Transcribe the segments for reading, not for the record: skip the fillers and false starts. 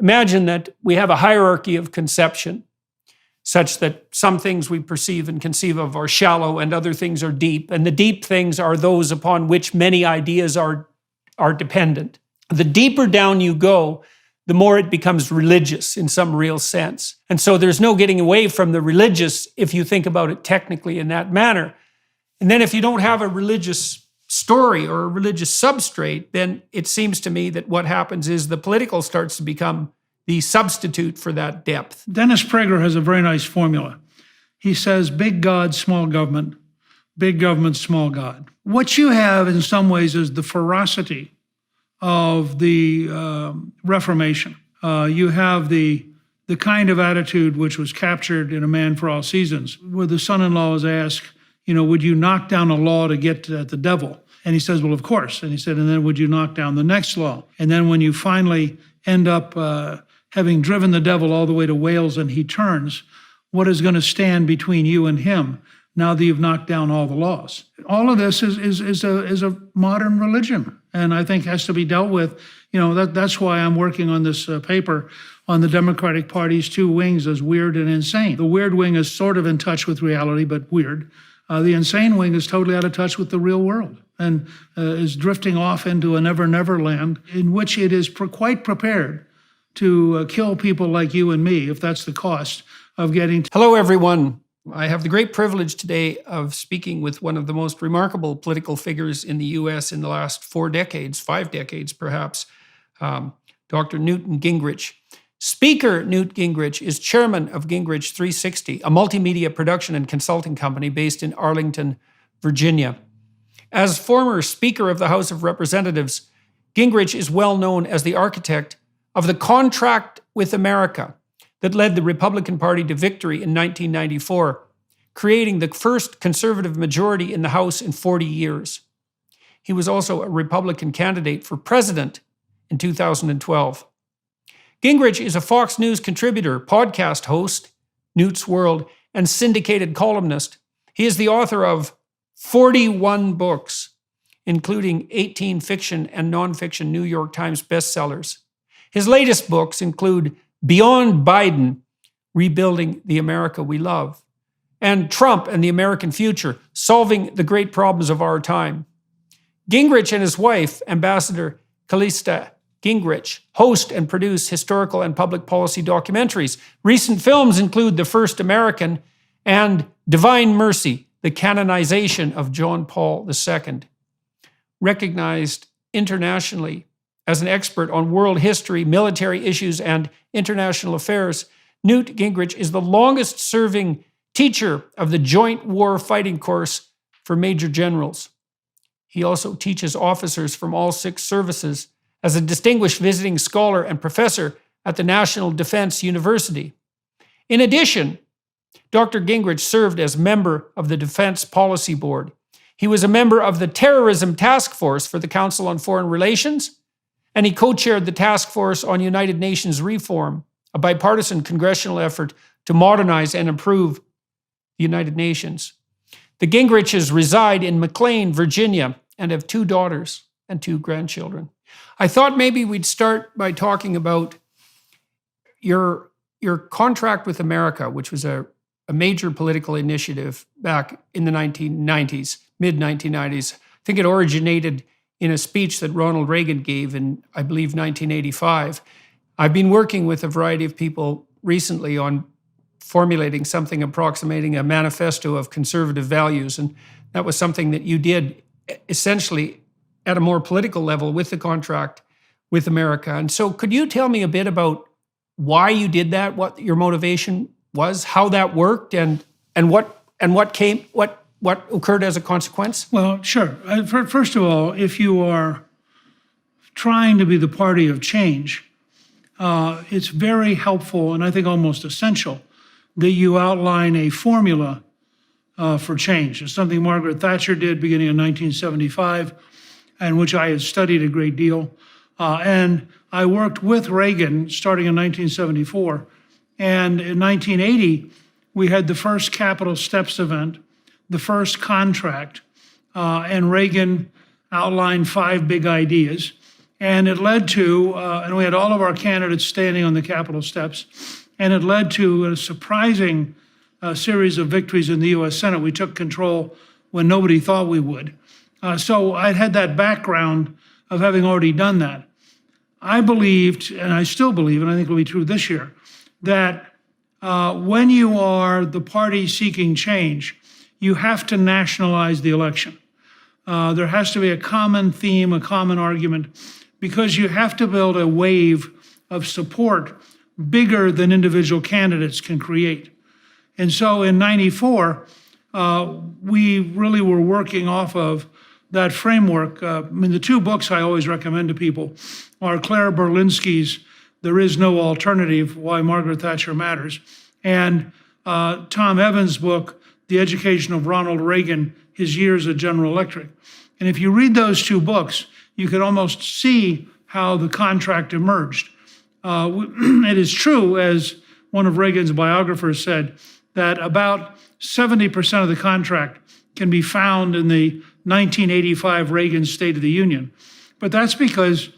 Imagine that we have a hierarchy of conception, such that some things we perceive and conceive of are shallow and other things are deep. And the deep things are those upon which many ideas are dependent. The deeper down you go, the more it becomes religious in some real sense. And so there's no getting away from the religious if you think about it technically in that manner. And then if you don't have a religious story or a religious substrate, then it seems to me that what happens is the political starts to become the substitute for that depth. Dennis Prager has a very nice formula. He says, big God, small government, big government, small God. What you have in some ways is the ferocity of the Reformation. You have the kind of attitude which was captured in A Man for All Seasons, where the son-in-law is asked, would you knock down a law to get at the devil? And he says, well, of course. And he said, and then would you knock down the next law? And then when you finally end up having driven the devil all the way to Wales and he turns, what is going to stand between you and him now that you've knocked down all the laws? All of this is a modern religion, and I think has to be dealt with. That's why I'm working on this paper on the Democratic Party's two wings as weird and insane. The weird wing is sort of in touch with reality, but weird. The insane wing is totally out of touch with the real world and is drifting off into a never land in which it is quite prepared to kill people like you and me, if that's the cost of getting. Hello, everyone. I have the great privilege today of speaking with one of the most remarkable political figures in the U.S. in the last 5 decades perhaps, Dr. Newt Gingrich. Speaker Newt Gingrich is chairman of Gingrich 360, a multimedia production and consulting company based in Arlington, Virginia. As former Speaker of the House of Representatives, Gingrich is well known as the architect of the contract with America that led the Republican Party to victory in 1994, creating the first conservative majority in the House in 40 years. He was also a Republican candidate for president in 2012. Gingrich is a Fox News contributor, podcast host, Newt's World, and syndicated columnist. He is the author of 41 books, including 18 fiction and nonfiction New York Times bestsellers. His latest books include Beyond Biden, Rebuilding the America We Love, and Trump and the American Future, Solving the Great Problems of Our Time. Gingrich and his wife, Ambassador Callista Gingrich, host and produce historical and public policy documentaries. Recent films include The First American and Divine Mercy, the canonization of John Paul II. Recognized internationally as an expert on world history, military issues, and international affairs, Newt Gingrich is the longest-serving teacher of the Joint War Fighting Course for Major Generals. He also teaches officers from all 6 services as a distinguished visiting scholar and professor at the National Defense University. In addition, Dr. Gingrich served as member of the Defense Policy Board. He was a member of the Terrorism Task Force for the Council on Foreign Relations, and he co-chaired the Task Force on United Nations Reform, a bipartisan congressional effort to modernize and improve the United Nations. The Gingriches reside in McLean, Virginia, and have 2 daughters and 2 grandchildren. I thought maybe we'd start by talking about your contract with America, which was a major political initiative back in the 1990s, mid-1990s. I think it originated in a speech that Ronald Reagan gave in, I believe, 1985. I've been working with a variety of people recently on formulating something approximating a manifesto of conservative values, and that was something that you did essentially at a more political level with the contract with America. And so could you tell me a bit about why you did that, what your motivation was, how that worked, and what occurred as a consequence? Well, sure. First of all, if you are trying to be the party of change, it's very helpful and I think almost essential that you outline a formula for change. It's something Margaret Thatcher did beginning in 1975, and which I had studied a great deal. And I worked with Reagan starting in 1974. And in 1980, we had the first Capitol Steps event, the first contract, and Reagan outlined 5 big ideas. And it led to, and we had all of our candidates standing on the Capitol steps, and it led to a surprising series of victories in the U.S. Senate. We took control when nobody thought we would. So I'd had that background of having already done that. I believed, and I still believe, and I think it'll be true this year, that when you are the party seeking change, you have to nationalize the election. There has to be a common theme, a common argument, because you have to build a wave of support bigger than individual candidates can create. And so in '94, we really were working off of that framework. The two books I always recommend to people are Claire Berlinski's There Is No Alternative, Why Margaret Thatcher Matters, and Tom Evans' book, The Education of Ronald Reagan, His Years at General Electric. And if you read those two books, you can almost see how the contract emerged. It is true, as one of Reagan's biographers said, that about 70% of the contract can be found in the 1985 Reagan State of the Union. But that's because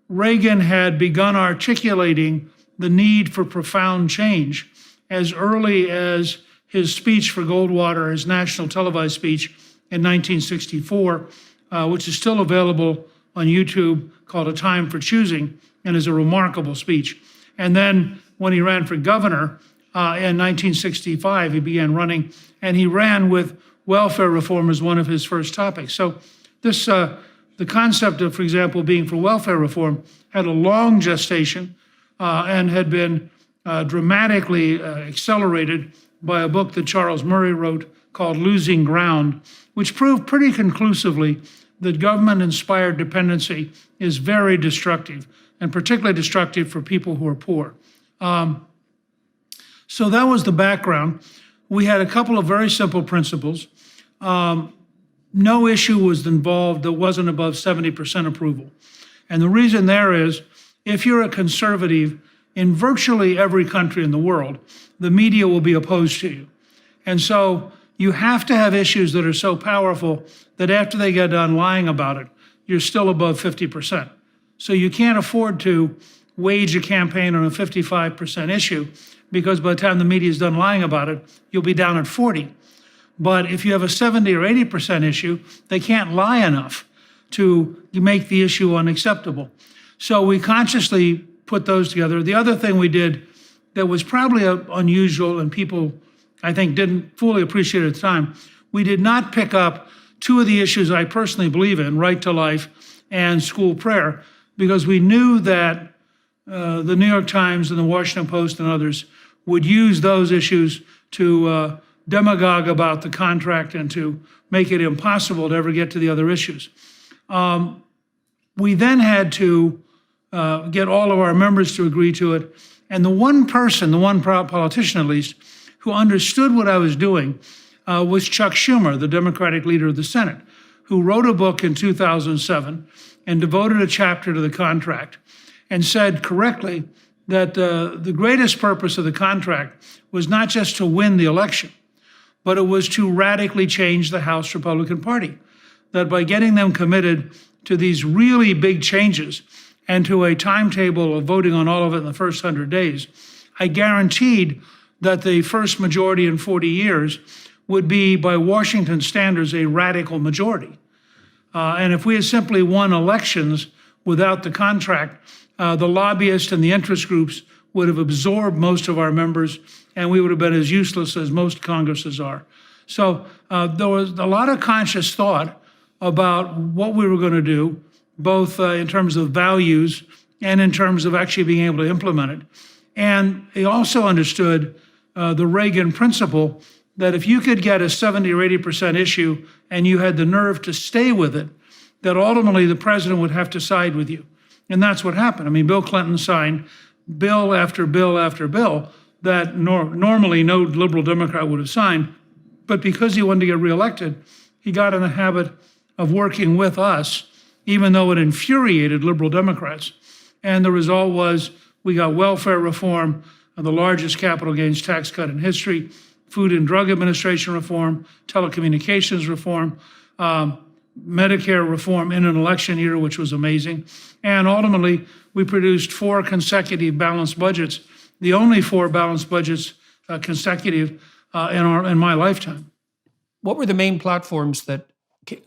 Reagan had begun articulating the need for profound change as early as his speech for Goldwater, his national televised speech in 1964, which is still available on YouTube, called A Time for Choosing, and is a remarkable speech. And then when he ran for governor in 1965, he began running, and he ran with welfare reform as one of his first topics. So this, the concept of, for example, being for welfare reform had a long gestation and had been dramatically accelerated by a book that Charles Murray wrote called Losing Ground, which proved pretty conclusively that government-inspired dependency is very destructive, and particularly destructive for people who are poor. So that was the background. We had a couple of very simple principles. No issue was involved that wasn't above 70% approval. And the reason there is, if you're a conservative, in virtually every country in the world, the media will be opposed to you. And so you have to have issues that are so powerful that after they get done lying about it, you're still above 50%. So you can't afford to wage a campaign on a 55% issue, because by the time the media is done lying about it, you'll be down at 40. But if you have a 70 or 80% issue, they can't lie enough to make the issue unacceptable. So we consciously put those together. The other thing we did that was probably unusual and people, I think, didn't fully appreciate at the time, we did not pick up two of the issues I personally believe in, right to life and school prayer, because we knew that the New York Times and the Washington Post and others would use those issues to demagogue about the contract and to make it impossible to ever get to the other issues. We then had to get all of our members to agree to it. And the one person, the one politician at least, who understood what I was doing was Chuck Schumer, the Democratic leader of the Senate, who wrote a book in 2007 and devoted a chapter to the contract and said correctly that the greatest purpose of the contract was not just to win the election, but it was to radically change the House Republican Party. That by getting them committed to these really big changes and to a timetable of voting on all of it in the first 100 days, I guaranteed that the first majority in 40 years would be, by Washington standards, a radical majority. And if we had simply won elections without the contract, the lobbyists and the interest groups would have absorbed most of our members, and we would have been as useless as most Congresses are. So there was a lot of conscious thought about what we were going to do, both in terms of values and in terms of actually being able to implement it. And he also understood the Reagan principle that if you could get a 70 or 80% issue and you had the nerve to stay with it, that ultimately the president would have to side with you. And that's what happened. I mean, Bill Clinton signed bill after bill after bill that normally no liberal Democrat would have signed. But because he wanted to get reelected, he got in the habit of working with us, even though it infuriated liberal Democrats. And the result was we got welfare reform, the largest capital gains tax cut in history, Food and Drug Administration reform, telecommunications reform. Medicare reform in an election year, which was amazing. And ultimately, we produced 4 consecutive balanced budgets, the only 4 balanced budgets consecutive in my lifetime. What were the main platforms that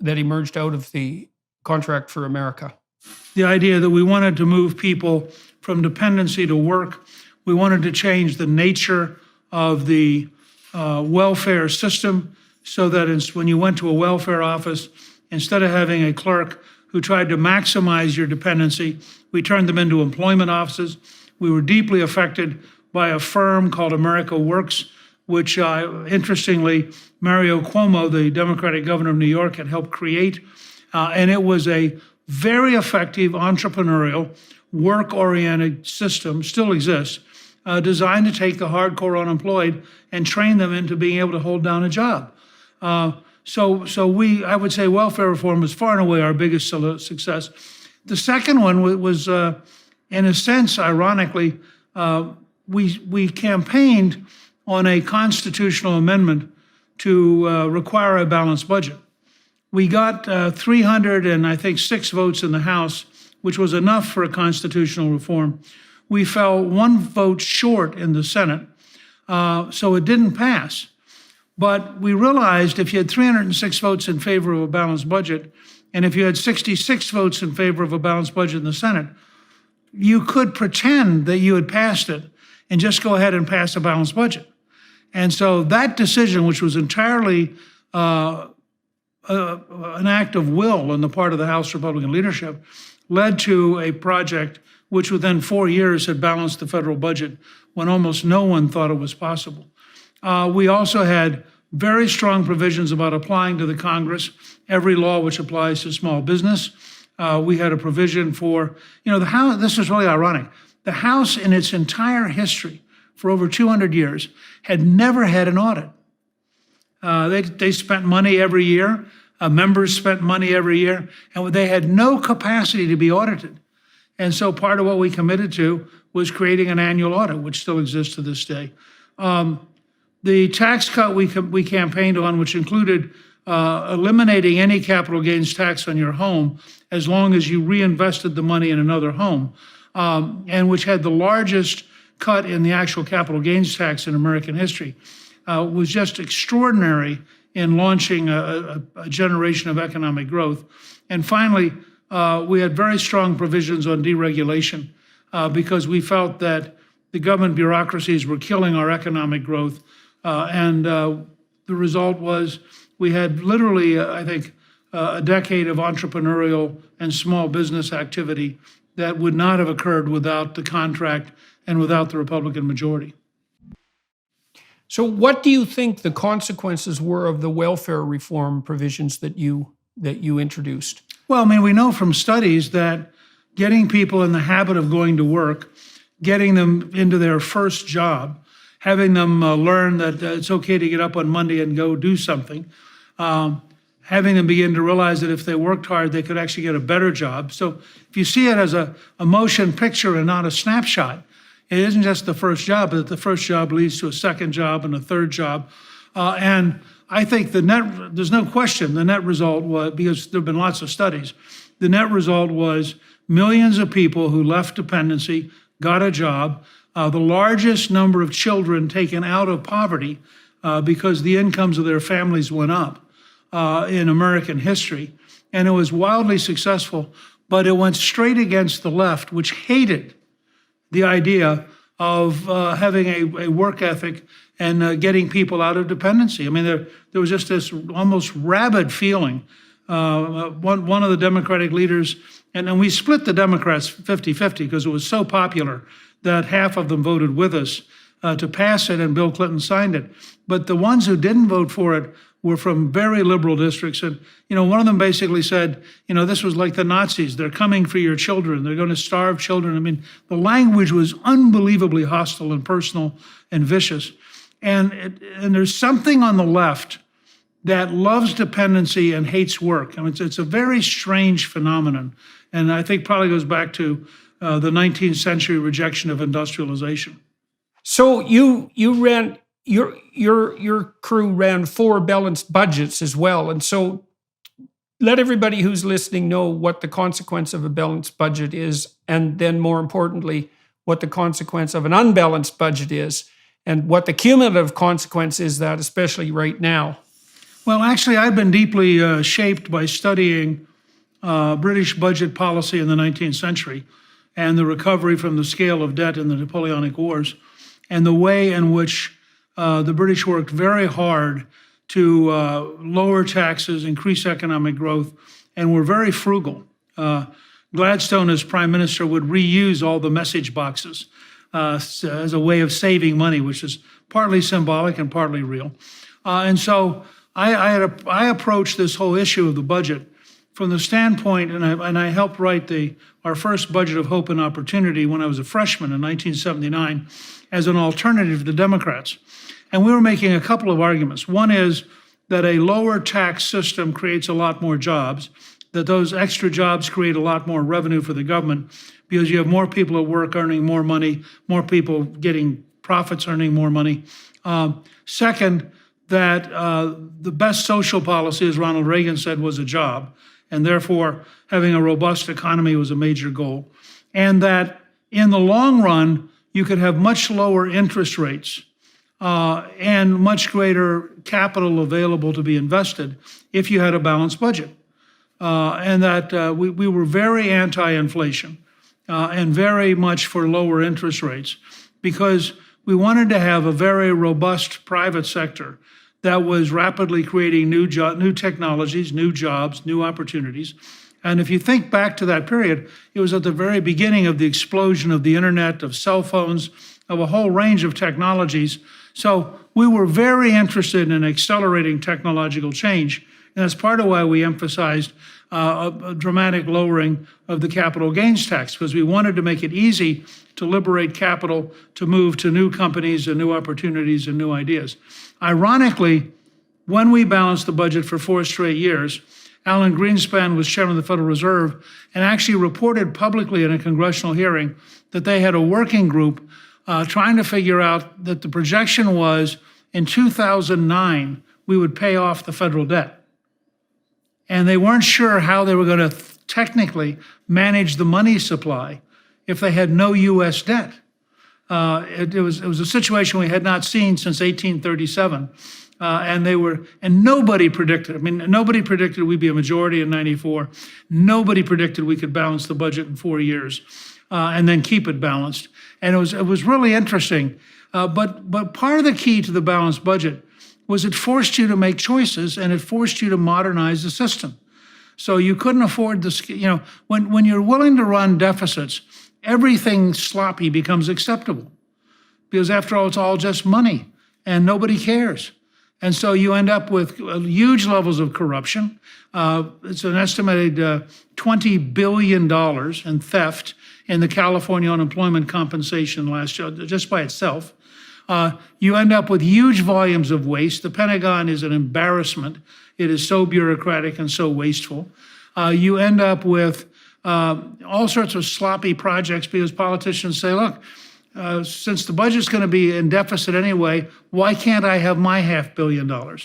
emerged out of the Contract for America? The idea that we wanted to move people from dependency to work. We wanted to change the nature of the welfare system so that when you went to a welfare office, instead of having a clerk who tried to maximize your dependency, we turned them into employment offices. We were deeply affected by a firm called America Works, which interestingly, Mario Cuomo, the Democratic governor of New York, had helped create. And it was a very effective entrepreneurial, work-oriented system, still exists, designed to take the hardcore unemployed and train them into being able to hold down a job. So I would say welfare reform was far and away our biggest success. The second one was, in a sense, ironically, we campaigned on a constitutional amendment to require a balanced budget. We got 306 votes in the House, which was enough for a constitutional reform. We fell 1 vote short in the Senate, so it didn't pass. But we realized if you had 306 votes in favor of a balanced budget, and if you had 66 votes in favor of a balanced budget in the Senate, you could pretend that you had passed it and just go ahead and pass a balanced budget. And so that decision, which was entirely an act of will on the part of the House Republican leadership, led to a project which within 4 years had balanced the federal budget when almost no one thought it was possible. We also had very strong provisions about applying to the Congress every law which applies to small business. We had a provision for, the House, this is really ironic. The House in its entire history for over 200 years had never had an audit. They spent money every year. Members spent money every year, and they had no capacity to be audited. And so part of what we committed to was creating an annual audit, which still exists to this day. The tax cut we campaigned on, which included eliminating any capital gains tax on your home as long as you reinvested the money in another home, and which had the largest cut in the actual capital gains tax in American history, was just extraordinary in launching a generation of economic growth. And finally, we had very strong provisions on deregulation because we felt that the government bureaucracies were killing our economic growth. And the result was we had literally, I think, a decade of entrepreneurial and small business activity that would not have occurred without the contract and without the Republican majority. So what do you think the consequences were of the welfare reform provisions that you introduced? Well, I mean, we know from studies that getting people in the habit of going to work, getting them into their first job, having them learn that it's okay to get up on Monday and go do something, having them begin to realize that if they worked hard, they could actually get a better job. So if you see it as a motion picture and not a snapshot, it isn't just the first job, but the first job leads to a second job and a third job. And I think there's no question, the net result was, because there have been lots of studies, the net result was millions of people who left dependency, got a job, the largest number of children taken out of poverty because the incomes of their families went up in American history. And it was wildly successful, but it went straight against the left, which hated the idea of having a work ethic and getting people out of dependency. I mean, there was just this almost rabid feeling. One of the Democratic leaders, and we split the Democrats 50-50 because it was so popular that half of them voted with us to pass it, and Bill Clinton signed it. But the ones who didn't vote for it were from very liberal districts. And, one of them basically said, this was like the Nazis. They're coming for your children. They're going to starve children. I mean, the language was unbelievably hostile and personal and vicious. And there's something on the left that loves dependency and hates work. I mean, it's a very strange phenomenon. And I think probably goes back to the 19th century rejection of industrialization. So you ran, your crew ran 4 balanced budgets as well. And so let everybody who's listening know what the consequence of a balanced budget is, and then more importantly, what the consequence of an unbalanced budget is, and what the cumulative consequence is that, especially right now. Well, actually, I've been deeply shaped by studying British budget policy in the 19th century and the recovery from the scale of debt in the Napoleonic Wars, and the way in which the British worked very hard to lower taxes, increase economic growth, and were very frugal. Gladstone, as prime minister, would reuse all the message boxes as a way of saving money, which is partly symbolic and partly real. And so I approached this whole issue of the budget from the standpoint, and I helped write our first budget of hope and opportunity when I was a freshman in 1979 as an alternative to Democrats. And we were making a couple of arguments. One is that a lower tax system creates a lot more jobs, that those extra jobs create a lot more revenue for the government because you have more people at work earning more money, more people getting profits earning more money. Second, that the best social policy, as Ronald Reagan said, was a job, and therefore having a robust economy was a major goal. And that in the long run, you could have much lower interest rates and much greater capital available to be invested if you had a balanced budget. And that we were very anti-inflation and very much for lower interest rates because we wanted to have a very robust private sector that was rapidly creating new technologies, new jobs, new opportunities. And if you think back to that period, it was at the very beginning of the explosion of the internet, of cell phones, of a whole range of technologies. So we were very interested in accelerating technological change. And that's part of why we emphasized a dramatic lowering of the capital gains tax, because we wanted to make it easy to liberate capital to move to new companies and new opportunities and new ideas. Ironically, when we balanced the budget for 4 straight years, Alan Greenspan was chairman of the Federal Reserve and actually reported publicly in a congressional hearing that they had a working group trying to figure out that the projection was in 2009, we would pay off the federal debt. And they weren't sure how they were going to technically manage the money supply if they had no U.S. debt. It was a situation we had not seen since 1837. And nobody predicted, nobody predicted we'd be a majority in 94. Nobody predicted we could balance the budget in 4 years and then keep it balanced. And it was really interesting. But part of the key to the balanced budget was it forced you to make choices and it forced you to modernize the system. So you couldn't afford this, when you're willing to run deficits, everything sloppy becomes acceptable. Because after all, it's all just money and nobody cares. And so you end up with huge levels of corruption. It's an estimated $20 billion in theft in the California unemployment compensation last year, just by itself. You end up with huge volumes of waste. The Pentagon is an embarrassment. It is so bureaucratic and so wasteful. You end up with all sorts of sloppy projects because politicians say, look, since the budget's going to be in deficit anyway, why can't I have my $500 million?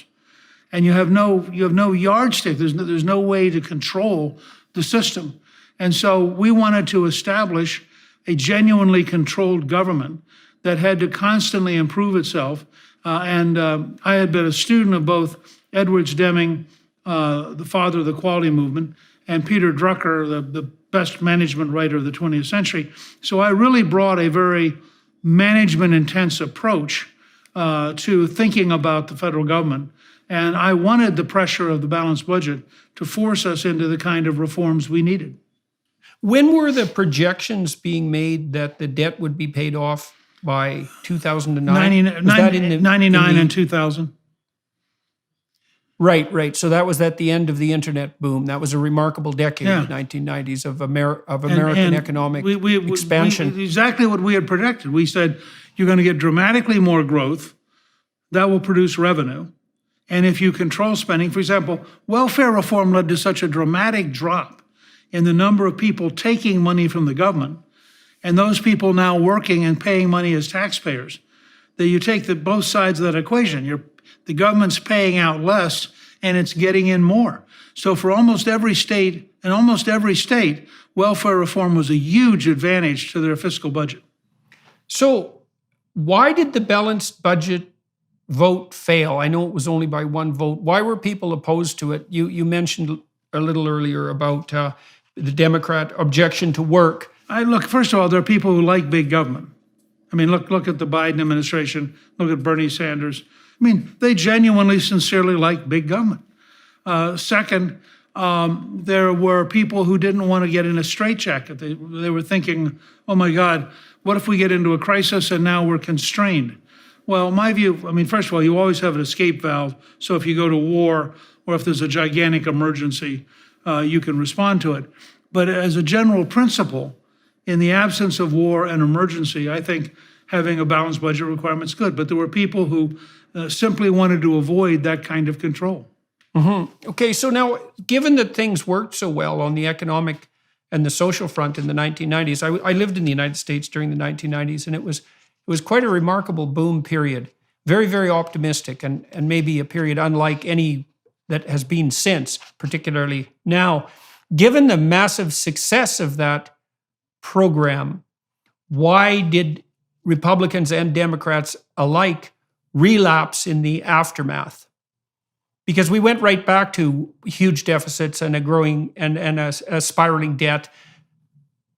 And you have no yardstick. There's no way to control the system. And so we wanted to establish a genuinely controlled government that had to constantly improve itself. And I had been a student of both Edwards Deming, the father of the quality movement, and Peter Drucker, the best management writer of the 20th century. So I really brought a very management-intense approach to thinking about the federal government. And I wanted the pressure of the balanced budget to force us into the kind of reforms we needed. When were the projections being made that the debt would be paid off by 2009? 99 and 2000. Right. So that was at the end of the internet boom. That was a remarkable decade, the 1990s, of American economic expansion. Exactly what we had predicted. We said, you're going to get dramatically more growth. That will produce revenue. And if you control spending, for example, welfare reform led to such a dramatic drop in the number of people taking money from the government, and those people now working and paying money as taxpayers, that you take both sides of that equation. The government's paying out less, and it's getting in more. So for almost every state, in almost every state, welfare reform was a huge advantage to their fiscal budget. So why did the balanced budget vote fail? I know it was only by one vote. Why were people opposed to it? You mentioned a little earlier about the Democrat objection to work. Look, first of all, there are people who like big government. I mean, look at the Biden administration. Look at Bernie Sanders. I mean, they genuinely, sincerely like big government. Second, there were people who didn't want to get in a straitjacket. They were thinking, oh my God, what if we get into a crisis and now we're constrained? Well, my view, I mean, first of all, you always have an escape valve. So if you go to war or if there's a gigantic emergency, you can respond to it. But as a general principle, in the absence of war and emergency, I think having a balanced budget requirement is good. But there were people who simply wanted to avoid that kind of control. Mm-hmm. Okay, so now, given that things worked so well on the economic and the social front in the 1990s, I lived in the United States during the 1990s, and it was quite a remarkable boom period. Very, very optimistic, and maybe a period unlike any that has been since, particularly now. Given the massive success of that program, why did Republicans and Democrats alike relapse in the aftermath? Because we went right back to huge deficits and a growing and a spiraling debt,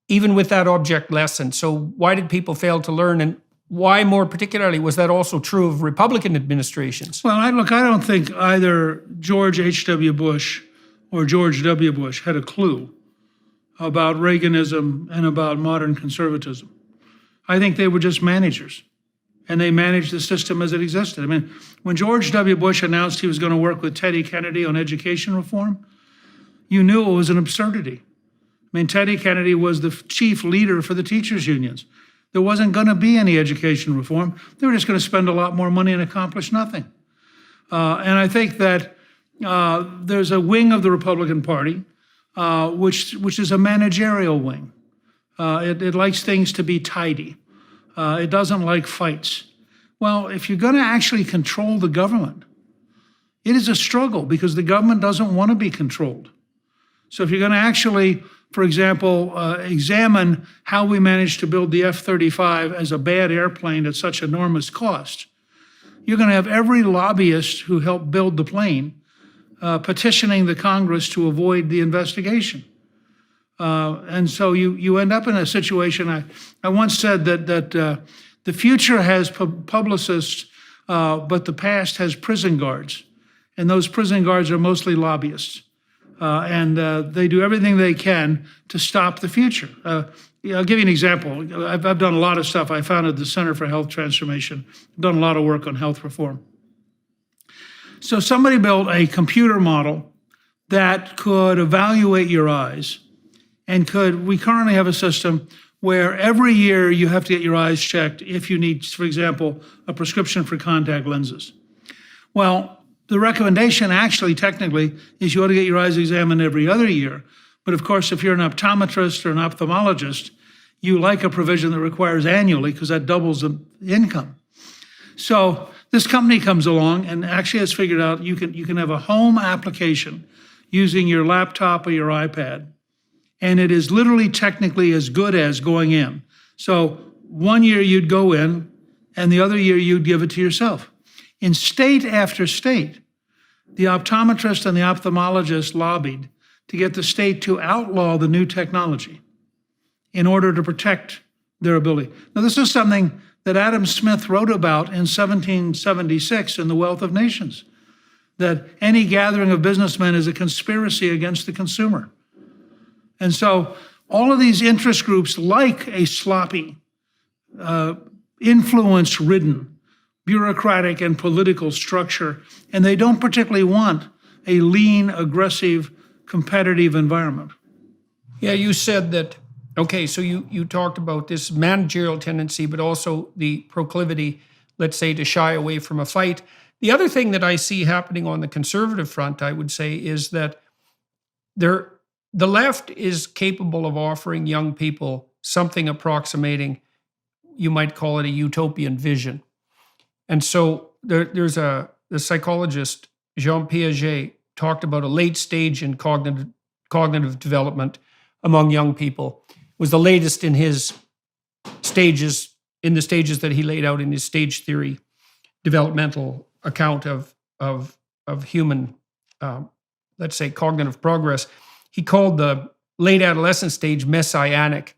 even with that object lesson. So why did people fail to learn, and why more particularly was that also true of Republican administrations? Well, I don't think either George H.W. Bush or George W. Bush had a clue about Reaganism and about modern conservatism. I think they were just managers, and they managed the system as it existed. I mean, when George W. Bush announced he was going to work with Teddy Kennedy on education reform, you knew it was an absurdity. I mean, Teddy Kennedy was the chief leader for the teachers' unions. There wasn't going to be any education reform. They were just going to spend a lot more money and accomplish nothing. And I think that there's a wing of the Republican Party which is a managerial wing. It likes things to be tidy. It doesn't like fights. Well, if you're going to actually control the government, it is a struggle because the government doesn't want to be controlled. So if you're going to actually, for example, examine how we managed to build the F-35 as a bad airplane at such enormous cost, you're going to have every lobbyist who helped build the plane petitioning the Congress to avoid the investigation. And so you end up in a situation. I once said that the future has publicists, but the past has prison guards. And those prison guards are mostly lobbyists. And they do everything they can to stop the future. I'll give you an example. I've done a lot of stuff. I founded the Center for Health Transformation. I've done a lot of work on health reform. So somebody built a computer model that could evaluate your eyes, and we currently have a system where every year you have to get your eyes checked if you need, for example, a prescription for contact lenses. Well, the recommendation actually technically is you ought to get your eyes examined every other year. But of course, if you're an optometrist or an ophthalmologist, you like a provision that requires annually because that doubles the income. So this company comes along and actually has figured out you can have a home application using your laptop or your iPad, and it is literally technically as good as going in. So one year you'd go in, and the other year you'd give it to yourself. In state after state, the optometrist and the ophthalmologist lobbied to get the state to outlaw the new technology in order to protect their ability. Now, this is something that Adam Smith wrote about in 1776 in The Wealth of Nations, that any gathering of businessmen is a conspiracy against the consumer. And so all of these interest groups like a sloppy, influence-ridden, bureaucratic and political structure, and they don't particularly want a lean, aggressive, competitive environment. Yeah, you said that, okay, so you talked about this managerial tendency, but also the proclivity, let's say, to shy away from a fight. The other thing that I see happening on the conservative front, I would say, is that the left is capable of offering young people something approximating, you might call it a utopian vision. And so there's the psychologist Jean Piaget talked about a late stage in cognitive development among young people. It was the latest in his stages, in the stages that he laid out in his stage theory developmental account of human, let's say, cognitive progress. He called the late adolescent stage messianic.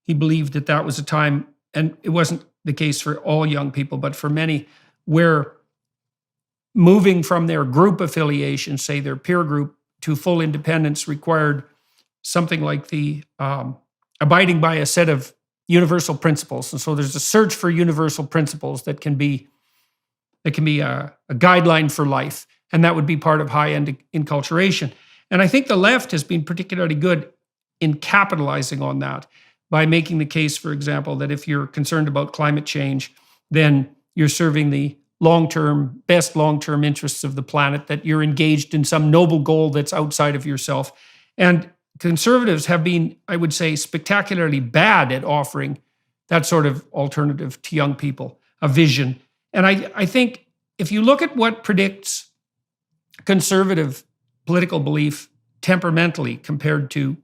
He believed that that was a time, and it wasn't the case for all young people, but for many, where moving from their group affiliation, say their peer group, to full independence required something like the abiding by a set of universal principles. And so there's a search for universal principles that can be a guideline for life. And that would be part of high-end enculturation. And I think the left has been particularly good in capitalizing on that by making the case, for example, that if you're concerned about climate change, then you're serving the best long-term interests of the planet, that you're engaged in some noble goal that's outside of yourself. And conservatives have been, I would say, spectacularly bad at offering that sort of alternative to young people, a vision. And I think if you look at what predicts conservative political belief temperamentally compared to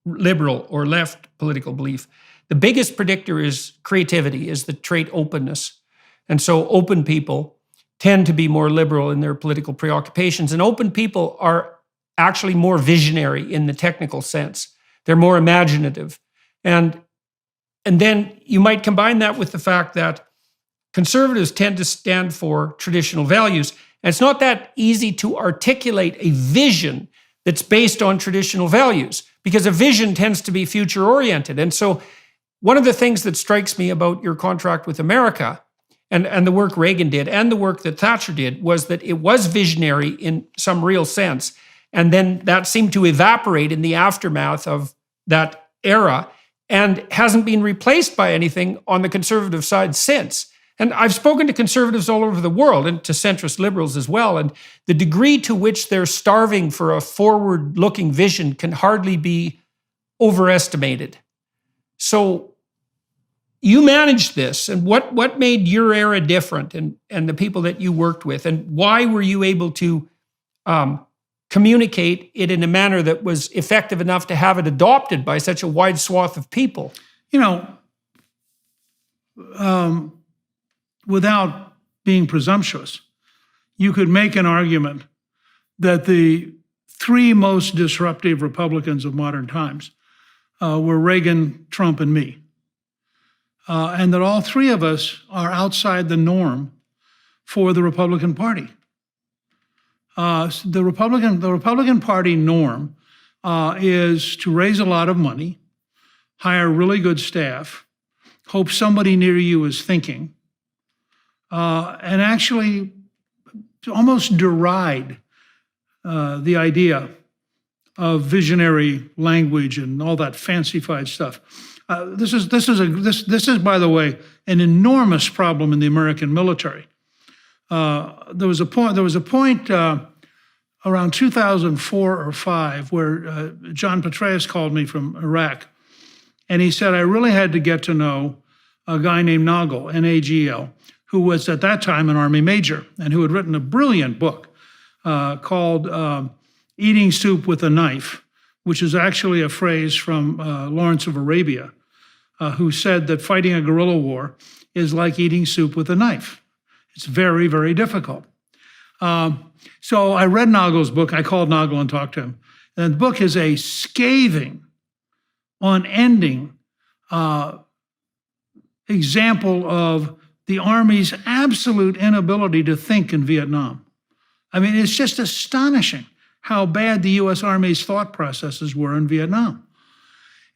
liberal or left political belief, the biggest predictor is creativity, is the trait openness. And so open people tend to be more liberal in their political preoccupations, and open people are actually more visionary in the technical sense. They're more imaginative. And then you might combine that with the fact that conservatives tend to stand for traditional values. And it's not that easy to articulate a vision that's based on traditional values, because a vision tends to be future-oriented. And so one of the things that strikes me about your contract with America and the work Reagan did and the work that Thatcher did was that it was visionary in some real sense. And then that seemed to evaporate in the aftermath of that era and hasn't been replaced by anything on the conservative side since. And I've spoken to conservatives all over the world and to centrist liberals as well. And the degree to which they're starving for a forward-looking vision can hardly be overestimated. So you managed this, and what made your era different, and the people that you worked with, and why were you able to communicate it in a manner that was effective enough to have it adopted by such a wide swath of people? You know, without being presumptuous, you could make an argument that the three most disruptive Republicans of modern times were Reagan, Trump, and me. And that all three of us are outside the norm for the Republican Party. The Republican Party norm is to raise a lot of money, hire really good staff, hope somebody near you is thinking, and actually almost deride the idea of visionary language and all that fancified stuff. This is, by the way, an enormous problem in the American military. There was a point around 2004 or 5 where John Petraeus called me from Iraq, and he said I really had to get to know a guy named Nagel, N-A-G-L, who was at that time an Army major and who had written a brilliant book called Eating Soup with a Knife, which is actually a phrase from Lawrence of Arabia, who said that fighting a guerrilla war is like eating soup with a knife. It's very, very difficult. So I read Nagel's book. I called Nagel and talked to him. And the book is a scathing, unending example of the Army's absolute inability to think in Vietnam. I mean, it's just astonishing how bad the U.S. Army's thought processes were in Vietnam.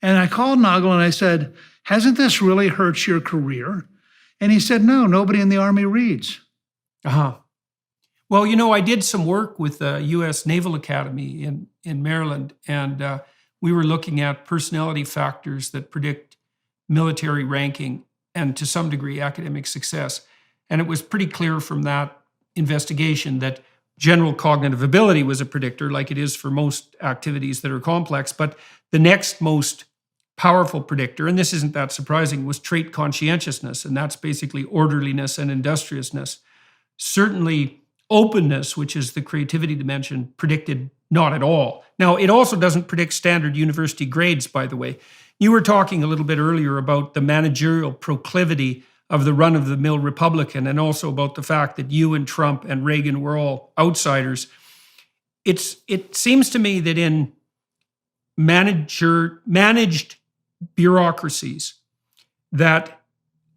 And I called Nagel and I said, hasn't this really hurt your career? And he said, no, nobody in the Army reads. Well, you know, I did some work with the U.S. Naval Academy in Maryland, and we were looking at personality factors that predict military ranking and, to some degree, academic success. And it was pretty clear from that investigation that general cognitive ability was a predictor, like it is for most activities that are complex. But the next most powerful predictor, and this isn't that surprising, was trait conscientiousness, and that's basically orderliness and industriousness. Certainly, openness, which is the creativity dimension, predicted not at all. Now, it also doesn't predict standard university grades, by the way. You were talking a little bit earlier about the managerial proclivity of the run-of-the-mill Republican, and also about the fact that you and Trump and Reagan were all outsiders. It seems to me that in managed bureaucracies, that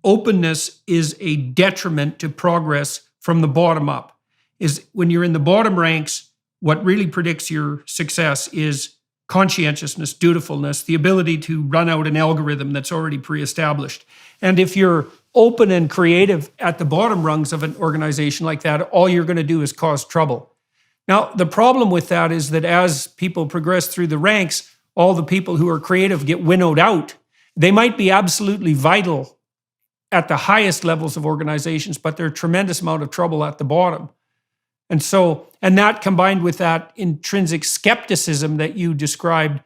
openness is a detriment to progress from the bottom up. Is when you're in the bottom ranks, what really predicts your success is conscientiousness, dutifulness, the ability to run out an algorithm that's already pre-established. And if you're open and creative at the bottom rungs of an organization like that, all you're going to do is cause trouble. Now, the problem with that is that as people progress through the ranks, all the people who are creative get winnowed out. They might be absolutely vital at the highest levels of organizations, but they're a tremendous amount of trouble at the bottom. And that combined with that intrinsic skepticism that you described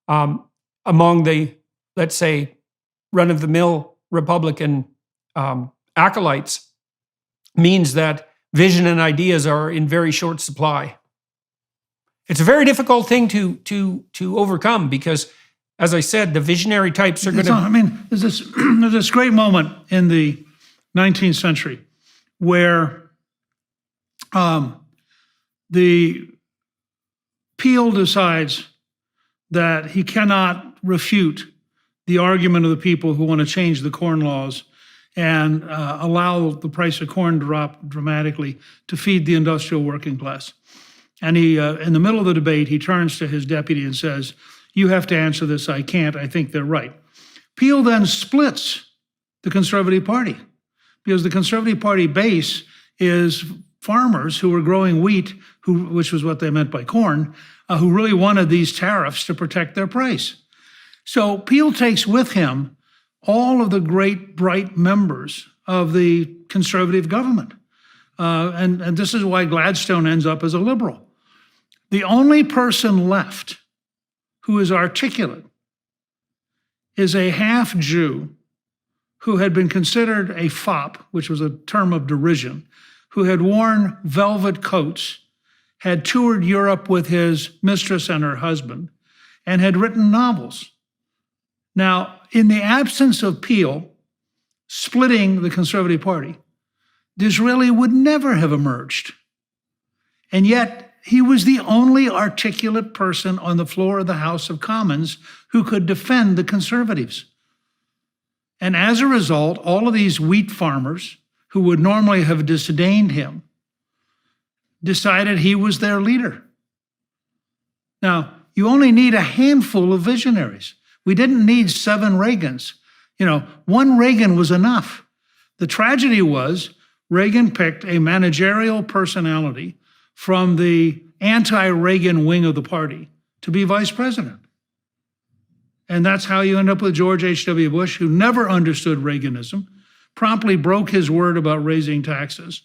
among the, let's say, run-of-the-mill Republican acolytes, means that vision and ideas are in very short supply. It's a very difficult thing to overcome because, as I said, the visionary types are going to... I mean, there's this great moment in the 19th century where the Peel decides that he cannot refute the argument of the people who want to change the corn laws and allow the price of corn to drop dramatically to feed the industrial working class. And he, in the middle of the debate, he turns to his deputy and says, "You have to answer this. I can't. I think they're right." Peel then splits the Conservative Party because the Conservative Party base is farmers who were growing wheat, which was what they meant by corn, who really wanted these tariffs to protect their price. So Peel takes with him all of the great, bright members of the conservative government. And this is why Gladstone ends up as a liberal. The only person left who is articulate is a half Jew who had been considered a fop, which was a term of derision, who had worn velvet coats, had toured Europe with his mistress and her husband, and had written novels. Now, in the absence of Peel splitting the Conservative Party, Disraeli would never have emerged. And yet, he was the only articulate person on the floor of the House of Commons who could defend the Conservatives. And as a result, all of these wheat farmers who would normally have disdained him decided he was their leader. Now, you only need a handful of visionaries. We didn't need 7 Reagans. One Reagan was enough. The tragedy was Reagan picked a managerial personality from the anti-Reagan wing of the party to be vice president. And that's how you end up with George H.W. Bush, who never understood Reaganism, promptly broke his word about raising taxes,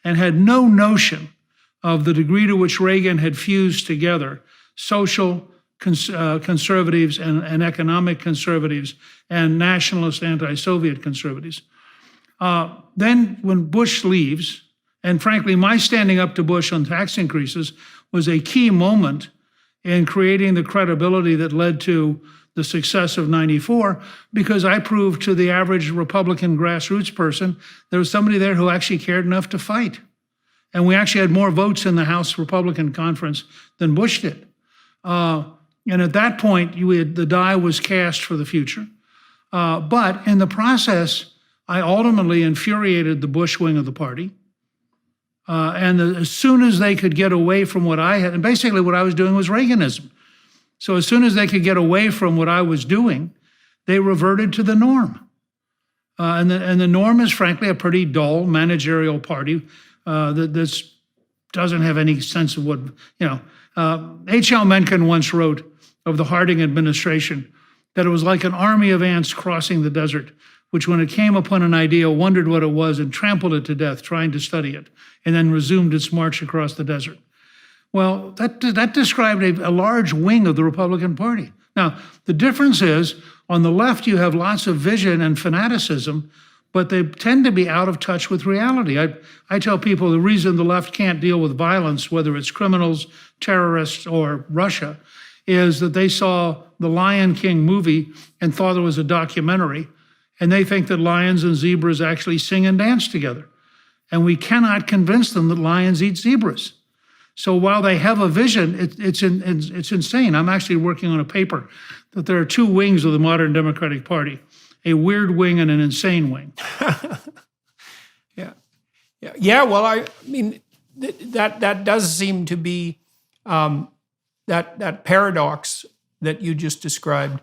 and had no notion of the degree to which Reagan had fused together social conservatives and economic conservatives and nationalist anti-Soviet conservatives. Then when Bush leaves, and frankly, my standing up to Bush on tax increases was a key moment in creating the credibility that led to the success of '94, because I proved to the average Republican grassroots person there was somebody there who actually cared enough to fight. And we actually had more votes in the House Republican Conference than Bush did. And at that point, the die was cast for the future. But in the process, I ultimately infuriated the Bush wing of the party. As soon as they could get away from what I had, and basically what I was doing was Reaganism. So as soon as they could get away from what I was doing, they reverted to the norm. And the norm is, frankly, a pretty dull managerial party that doesn't have any sense of what, H.L. Mencken once wrote of the Harding administration that it was like an army of ants crossing the desert, which when it came upon an idea, wondered what it was and trampled it to death, trying to study it, and then resumed its march across the desert. Well, that described a large wing of the Republican Party. Now, the difference is, on the left, you have lots of vision and fanaticism, but they tend to be out of touch with reality. I tell people the reason the left can't deal with violence, whether it's criminals, terrorists, or Russia, is that they saw the Lion King movie and thought it was a documentary, and they think that lions and zebras actually sing and dance together. And we cannot convince them that lions eat zebras. So while they have a vision, it's insane. I'm actually working on a paper that there are two wings of the modern Democratic Party, a weird wing and an insane wing. Yeah. Well, I mean, that does seem to be that paradox that you just described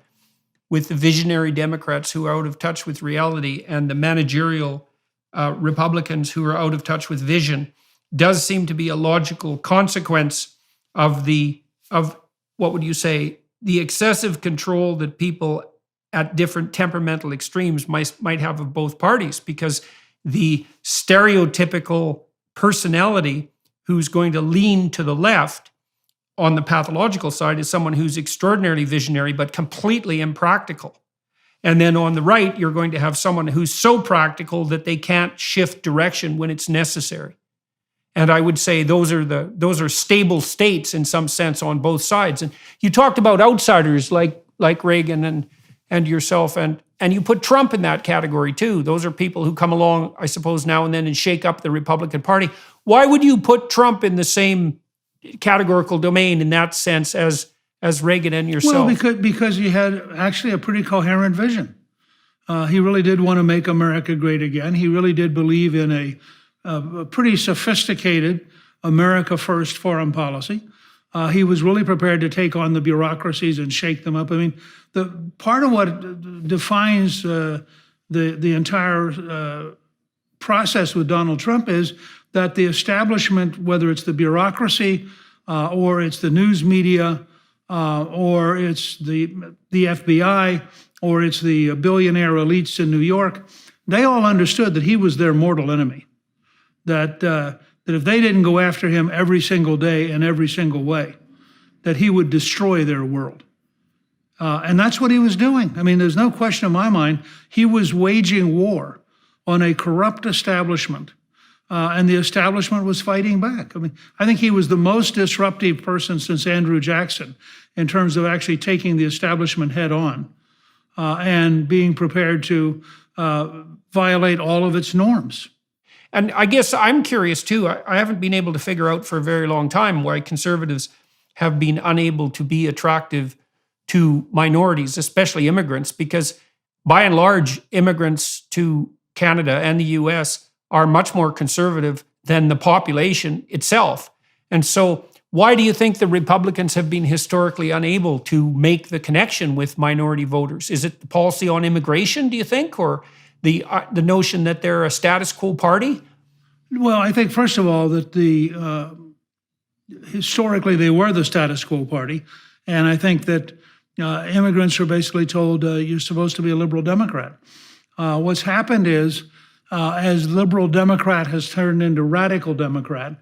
with the visionary Democrats who are out of touch with reality and the managerial Republicans who are out of touch with vision does seem to be a logical consequence of what would you say, the excessive control that people at different temperamental extremes might have of both parties, because the stereotypical personality who's going to lean to the left on the pathological side is someone who's extraordinarily visionary but completely impractical. And then on the right, you're going to have someone who's so practical that they can't shift direction when it's necessary. And I would say those are stable states in some sense on both sides. And you talked about outsiders like Reagan and yourself, and you put Trump in that category too. Those are people who come along, I suppose, now and then and shake up the Republican Party. Why would you put Trump in the same categorical domain in that sense as Reagan and yourself? Well, because he had actually a pretty coherent vision. He really did want to make America great again. He really did believe in a pretty sophisticated America First foreign policy. He was really prepared to take on the bureaucracies and shake them up. I mean, the part of what defines the entire process with Donald Trump is that the establishment, whether it's the bureaucracy or it's the news media or it's the FBI or it's the billionaire elites in New York, they all understood that he was their mortal enemy. That if they didn't go after him every single day in every single way, that he would destroy their world. And that's what he was doing. I mean, there's no question in my mind, he was waging war on a corrupt establishment, and the establishment was fighting back. I mean, I think he was the most disruptive person since Andrew Jackson in terms of actually taking the establishment head on and being prepared to violate all of its norms. And I guess I'm curious too. I haven't been able to figure out for a very long time why conservatives have been unable to be attractive to minorities, especially immigrants, because by and large, immigrants to Canada and the US are much more conservative than the population itself. And so why do you think the Republicans have been historically unable to make the connection with minority voters? Is it the policy on immigration, do you think, or the notion that they're a status quo party? Well, I think, first of all, that historically they were the status quo party. And I think that immigrants are basically told, you're supposed to be a liberal Democrat. What's happened is, as liberal Democrat has turned into radical Democrat,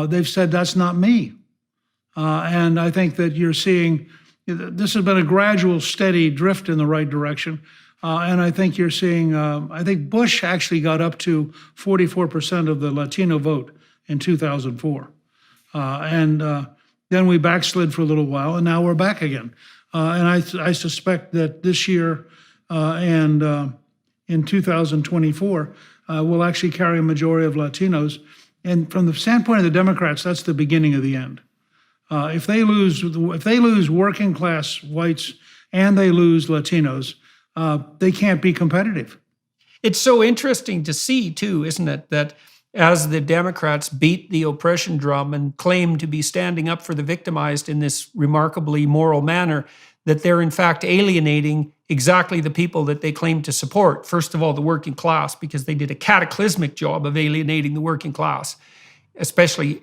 they've said, that's not me. And I think that you're seeing, this has been a gradual, steady drift in the right direction. And I think you're seeing, I think Bush actually got up to 44% of the Latino vote in 2004. And then we backslid for a little while, and now we're back again. And I suspect that this year and in 2024, we'll actually carry a majority of Latinos. And from the standpoint of the Democrats, that's the beginning of the end. If they lose working class whites and they lose Latinos, they can't be competitive. It's so interesting to see, too, isn't it, that as the Democrats beat the oppression drum and claim to be standing up for the victimized in this remarkably moral manner, that they're in fact alienating exactly the people that they claim to support. First of all, the working class, because they did a cataclysmic job of alienating the working class, especially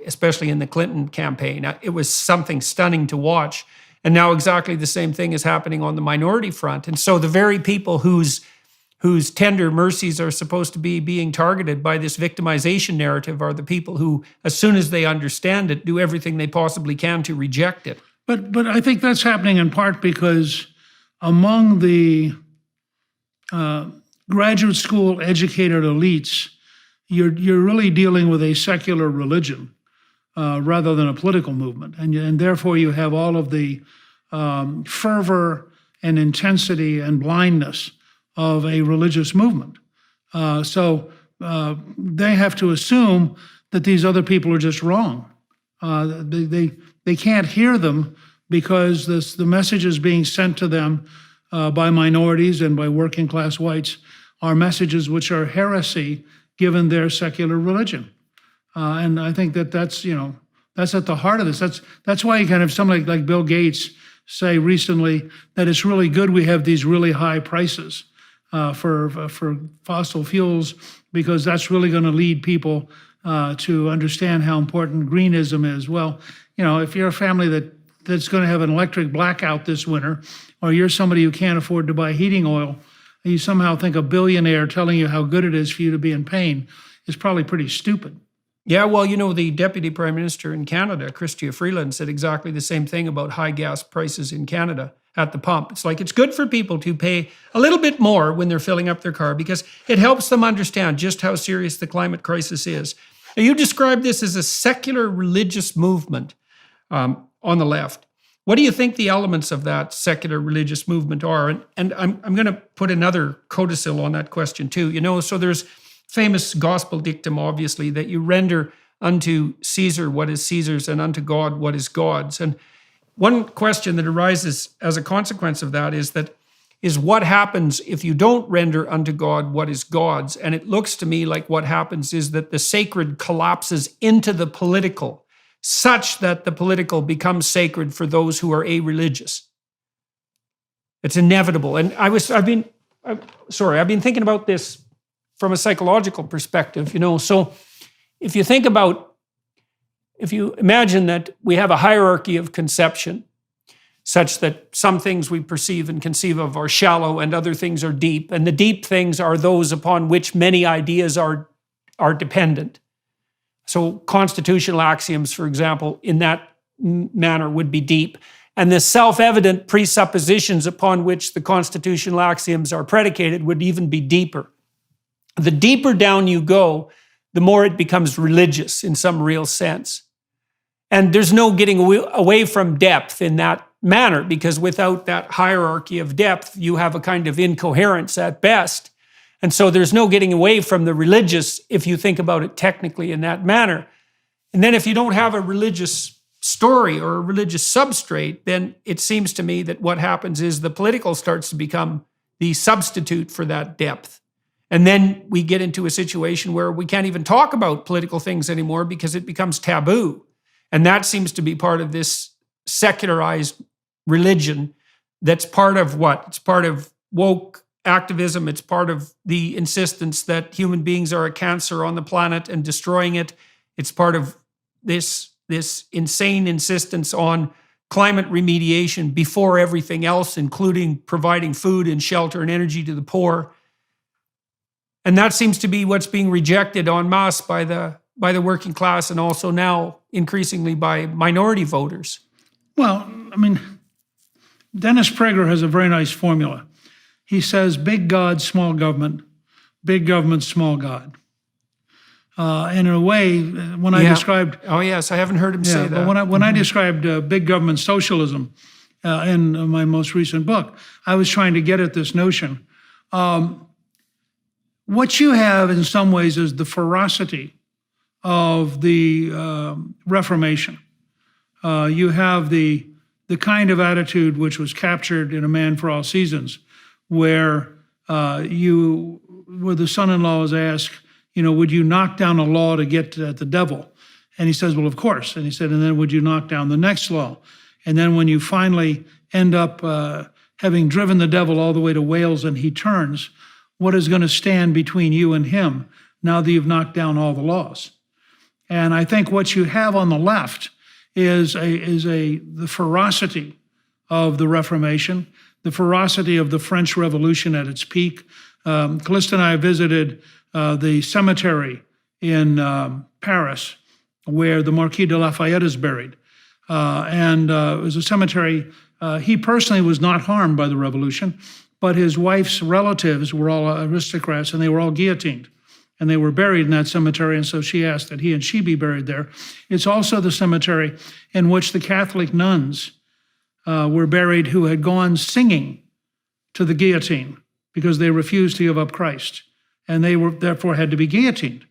in the Clinton campaign. It was something stunning to watch. And now exactly the same thing is happening on the minority front. And so the very people whose tender mercies are supposed to be being targeted by this victimization narrative are the people who, as soon as they understand it, do everything they possibly can to reject it. But I think that's happening in part because among the graduate school educated elites, you're really dealing with a secular religion rather than a political movement, and therefore you have all of the fervor and intensity and blindness of a religious movement. So they have to assume that these other people are just wrong. They can't hear them because the messages being sent to them by minorities and by working class whites are messages which are heresy given their secular religion. And I think that's at the heart of this. That's why you kind of somebody like Bill Gates say recently that it's really good we have these really high prices for fossil fuels, because that's really going to lead people to understand how important greenism is. Well, if you're a family that's going to have an electric blackout this winter, or you're somebody who can't afford to buy heating oil, and you somehow think a billionaire telling you how good it is for you to be in pain is probably pretty stupid. Yeah, well, the Deputy Prime Minister in Canada, Chrystia Freeland, said exactly the same thing about high gas prices in Canada at the pump. It's like it's good for people to pay a little bit more when they're filling up their car because it helps them understand just how serious the climate crisis is. Now, you describe this as a secular religious movement on the left. What do you think the elements of that secular religious movement are? And I'm going to put another codicil on that question too. So there's famous gospel dictum, obviously, that you render unto Caesar what is Caesar's and unto God what is God's. And one question that arises as a consequence of that is what happens if you don't render unto God what is God's? And it looks to me like what happens is that the sacred collapses into the political, such that the political becomes sacred for those who are a-religious. It's inevitable. And I've been thinking about this from a psychological perspective, So if you imagine that we have a hierarchy of conception, such that some things we perceive and conceive of are shallow and other things are deep, and the deep things are those upon which many ideas are dependent. So constitutional axioms, for example, in that manner would be deep. And the self-evident presuppositions upon which the constitutional axioms are predicated would even be deeper. The deeper down you go, the more it becomes religious in some real sense. And there's no getting away from depth in that manner, because without that hierarchy of depth, you have a kind of incoherence at best. And so there's no getting away from the religious if you think about it technically in that manner. And then if you don't have a religious story or a religious substrate, then it seems to me that what happens is the political starts to become the substitute for that depth. And then we get into a situation where we can't even talk about political things anymore because it becomes taboo. And that seems to be part of this secularized religion that's part of what? It's part of woke activism. It's part of the insistence that human beings are a cancer on the planet and destroying it. It's part of this insane insistence on climate remediation before everything else, including providing food and shelter and energy to the poor. And that seems to be what's being rejected en masse by the working class, and also now increasingly by minority voters. Well, Dennis Prager has a very nice formula. He says, big God, small government, small God. And in a way, when I described... Oh, yes, I haven't heard him say that. But when I described big government socialism in my most recent book, I was trying to get at this notion. What you have in some ways is the ferocity of the Reformation. You have the kind of attitude which was captured in A Man for All Seasons, where the son-in-law is asked, would you knock down a law to get at the devil? And he says, well, of course. And he said, and then would you knock down the next law? And then when you finally end up having driven the devil all the way to Wales and he turns, what is going to stand between you and him now that you've knocked down all the laws? And I think what you have on the left is the ferocity of the Reformation, the ferocity of the French Revolution at its peak. Callista and I visited the cemetery in Paris where the Marquis de Lafayette is buried. And it was a cemetery. He personally was not harmed by the revolution, but his wife's relatives were all aristocrats, and they were all guillotined. And they were buried in that cemetery, and so she asked that he and she be buried there. It's also the cemetery in which the Catholic nuns were buried who had gone singing to the guillotine because they refused to give up Christ, and they were therefore had to be guillotined.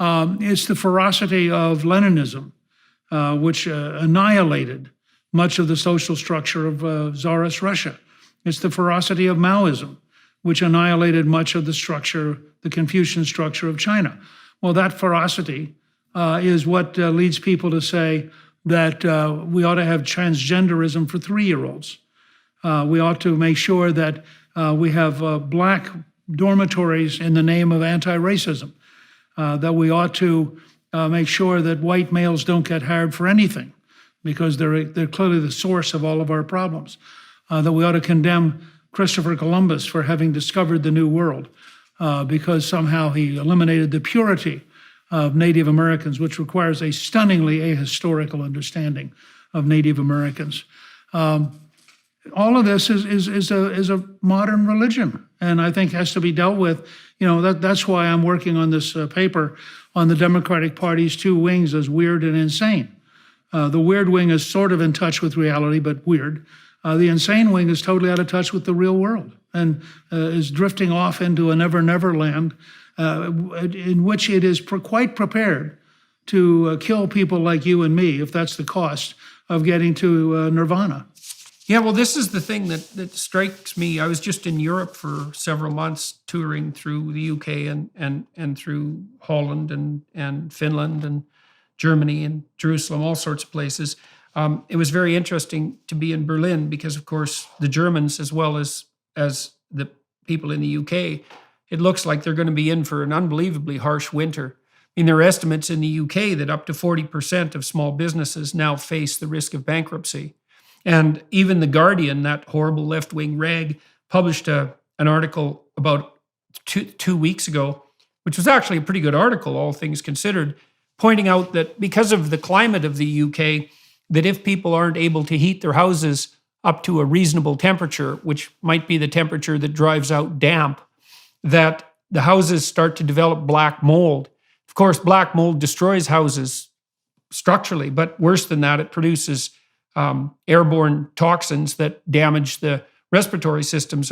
It's the ferocity of Leninism, which annihilated much of the social structure of Tsarist Russia. It's the ferocity of Maoism, which annihilated much of the structure, the Confucian structure of China. Well, that ferocity is what leads people to say that we ought to have transgenderism for 3-year-olds. We ought to make sure that we have black dormitories in the name of anti-racism, that we ought to make sure that white males don't get hired for anything because they're clearly the source of all of our problems, that we ought to condemn Christopher Columbus for having discovered the New World because somehow he eliminated the purity of Native Americans, which requires a stunningly ahistorical understanding of Native Americans. All of this is a modern religion, and I think has to be dealt with. That's why I'm working on this paper on the Democratic Party's two wings as weird and insane. The weird wing is sort of in touch with reality, but weird. The insane wing is totally out of touch with the real world and is drifting off into a never land in which it is quite prepared to kill people like you and me if that's the cost of getting to nirvana. Yeah, well, this is the thing that strikes me. I was just in Europe for several months touring through the UK and through Holland and Finland and Germany and Jerusalem, all sorts of places. It was very interesting to be in Berlin because, of course, the Germans, as well as the people in the UK, it looks like they're going to be in for an unbelievably harsh winter. I mean, there are estimates in the UK that up to 40% of small businesses now face the risk of bankruptcy. And even The Guardian, that horrible left-wing rag, published an article about two weeks ago, which was actually a pretty good article, all things considered, pointing out that because of the climate of the UK, that if people aren't able to heat their houses up to a reasonable temperature, which might be the temperature that drives out damp, that the houses start to develop black mold. Of course, black mold destroys houses structurally, but worse than that, it produces airborne toxins that damage the respiratory systems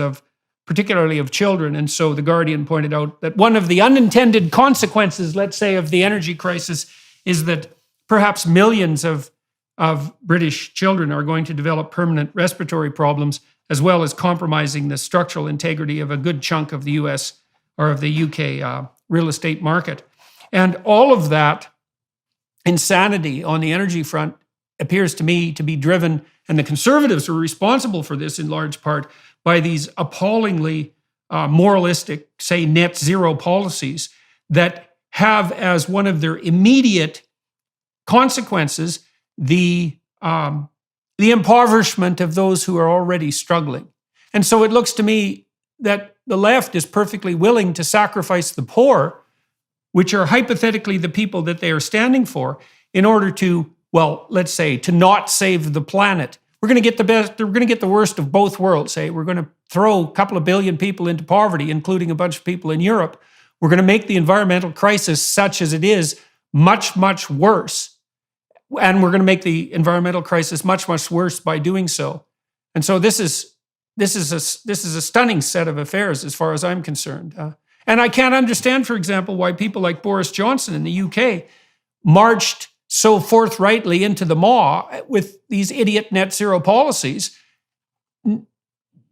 particularly of children. And so The Guardian pointed out that one of the unintended consequences, let's say, of the energy crisis is that perhaps millions of British children are going to develop permanent respiratory problems, as well as compromising the structural integrity of a good chunk of the US or of the UK real estate market. And all of that insanity on the energy front appears to me to be driven, and the conservatives are responsible for this in large part, by these appallingly moralistic, say, net zero policies that have as one of their immediate consequences the impoverishment of those who are already struggling. And so it looks to me that the left is perfectly willing to sacrifice the poor, which are hypothetically the people that they are standing for, in order to, well, let's say, to not save the planet. We're going to get the best, we're going to get the worst of both worlds, say. We're going to throw a couple of billion people into poverty, including a bunch of people in Europe. We're going to make the environmental crisis, such as it is, much, much worse. And we're going to make the environmental crisis much, much worse by doing so. And so this is a stunning set of affairs as far as I'm concerned. And I can't understand, for example, why people like Boris Johnson in the UK marched so forthrightly into the maw with these idiot net zero policies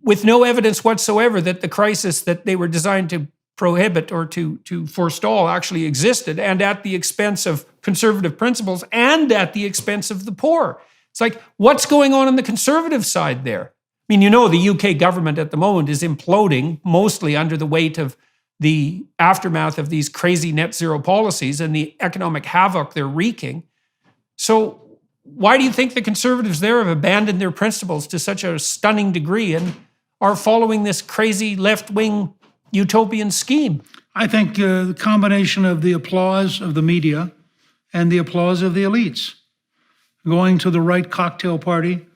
with no evidence whatsoever that the crisis that they were designed to prohibit or to forestall actually existed, and at the expense of conservative principles and at the expense of the poor. It's like, what's going on the conservative side there? I mean, the UK government at the moment is imploding, mostly under the weight of the aftermath of these crazy net zero policies and the economic havoc they're wreaking. So why do you think the conservatives there have abandoned their principles to such a stunning degree and are following this crazy left-wing utopian scheme? I think the combination of the applause of the media and the applause of the elites, going to the right cocktail party,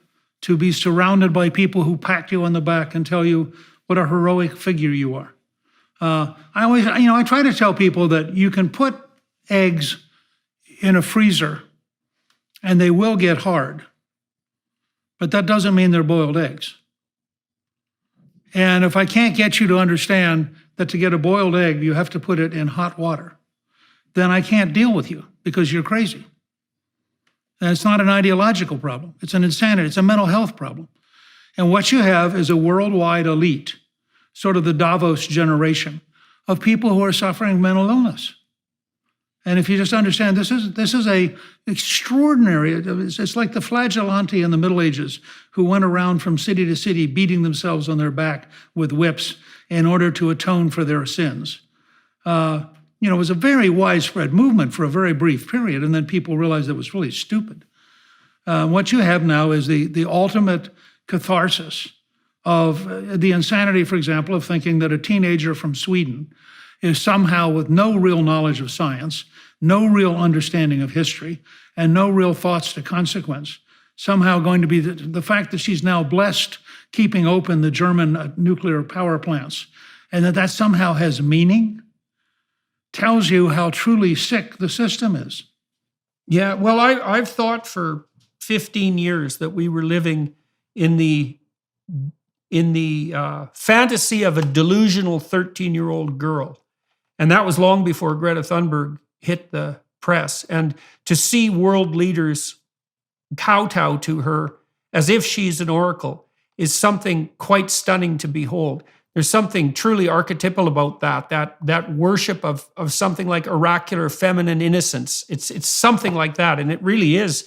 to be surrounded by people who pat you on the back and tell you what a heroic figure you are. I try to tell people that you can put eggs in a freezer and they will get hard, but that doesn't mean they're boiled eggs. And if I can't get you to understand that to get a boiled egg, you have to put it in hot water, then I can't deal with you because you're crazy. And it's not an ideological problem. It's an insanity. It's a mental health problem. And what you have is a worldwide elite, sort of the Davos generation of people who are suffering mental illness. And if you just understand, this is a extraordinary, it's like the flagellanti in the Middle Ages who went around from city to city beating themselves on their back with whips in order to atone for their sins. It was a very widespread movement for a very brief period, and then people realized it was really stupid. What you have now is the ultimate catharsis of the insanity, for example, of thinking that a teenager from Sweden is somehow, with no real knowledge of science, no real understanding of history, and no real thoughts to consequence, somehow going to be the fact that she's now blessed keeping open the German nuclear power plants, and that somehow has meaning, tells you how truly sick the system is. Yeah, well, I've thought for 15 years that we were living in the fantasy of a delusional 13-year-old girl. And that was long before Greta Thunberg hit the press. And to see world leaders kowtow to her as if she's an oracle is something quite stunning to behold. There's something truly archetypal about that worship of something like oracular feminine innocence. It's something like that, and it really is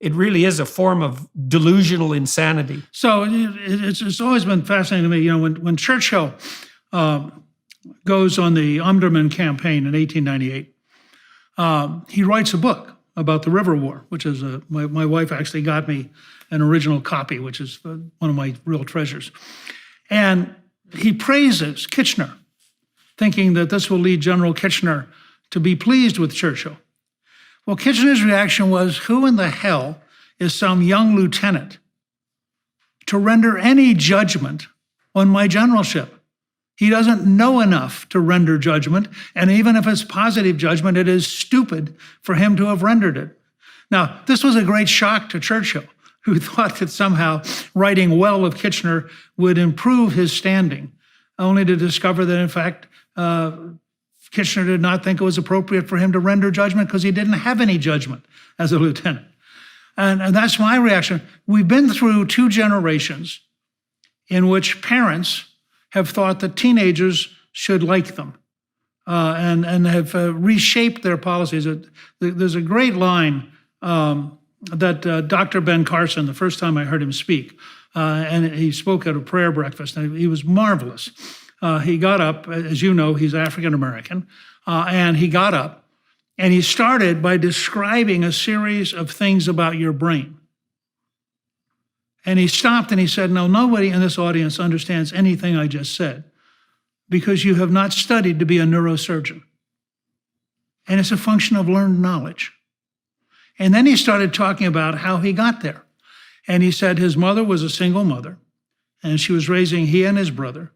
a form of delusional insanity. So it's always been fascinating to me. When Churchill goes on the Omdurman campaign in 1898, he writes a book about the River War, which is my wife actually got me an original copy, which is one of my real treasures. And he praises Kitchener, thinking that this will lead General Kitchener to be pleased with Churchill. Well, Kitchener's reaction was, who in the hell is some young lieutenant to render any judgment on my generalship? He doesn't know enough to render judgment, and even if it's positive judgment, it is stupid for him to have rendered it. Now, this was a great shock to Churchill, who thought that somehow writing well of Kitchener would improve his standing, only to discover that, in fact, Kitchener did not think it was appropriate for him to render judgment because he didn't have any judgment as a lieutenant. And that's my reaction. We've been through 2 generations in which parents have thought that teenagers should like them and have reshaped their policies. There's a great line that Dr. Ben Carson, the first time I heard him speak, and he spoke at a prayer breakfast, and he was marvelous. He got up, as you know, he's African-American, and he got up and he started by describing a series of things about your brain. And he stopped and he said, no, nobody in this audience understands anything I just said because you have not studied to be a neurosurgeon. And it's a function of learned knowledge. And then he started talking about how he got there. And he said his mother was a single mother, and she was raising he and his brother.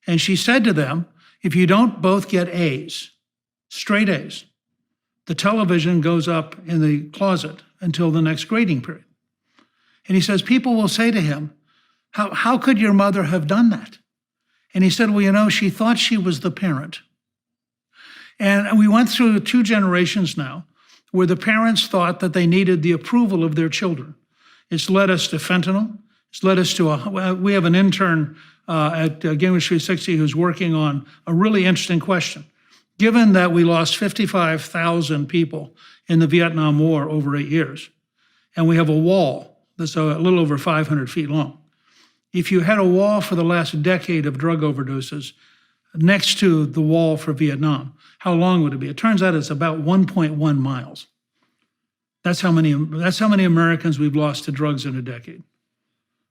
And she said to them, if you don't both get A's, straight A's, the television goes up in the closet until the next grading period. And he says, people will say to him, how could your mother have done that? And he said, well, she thought she was the parent. And we went through 2 generations now where the parents thought that they needed the approval of their children. It's led us to fentanyl. It's led us to we have an intern at Gingrich 360 who's working on a really interesting question. Given that we lost 55,000 people in the Vietnam War over 8 years, and we have a wall that's a little over 500 feet long, if you had a wall for the last decade of drug overdoses next to the wall for Vietnam, how long would it be? It turns out it's about 1.1 miles. That's how many Americans we've lost to drugs in a decade,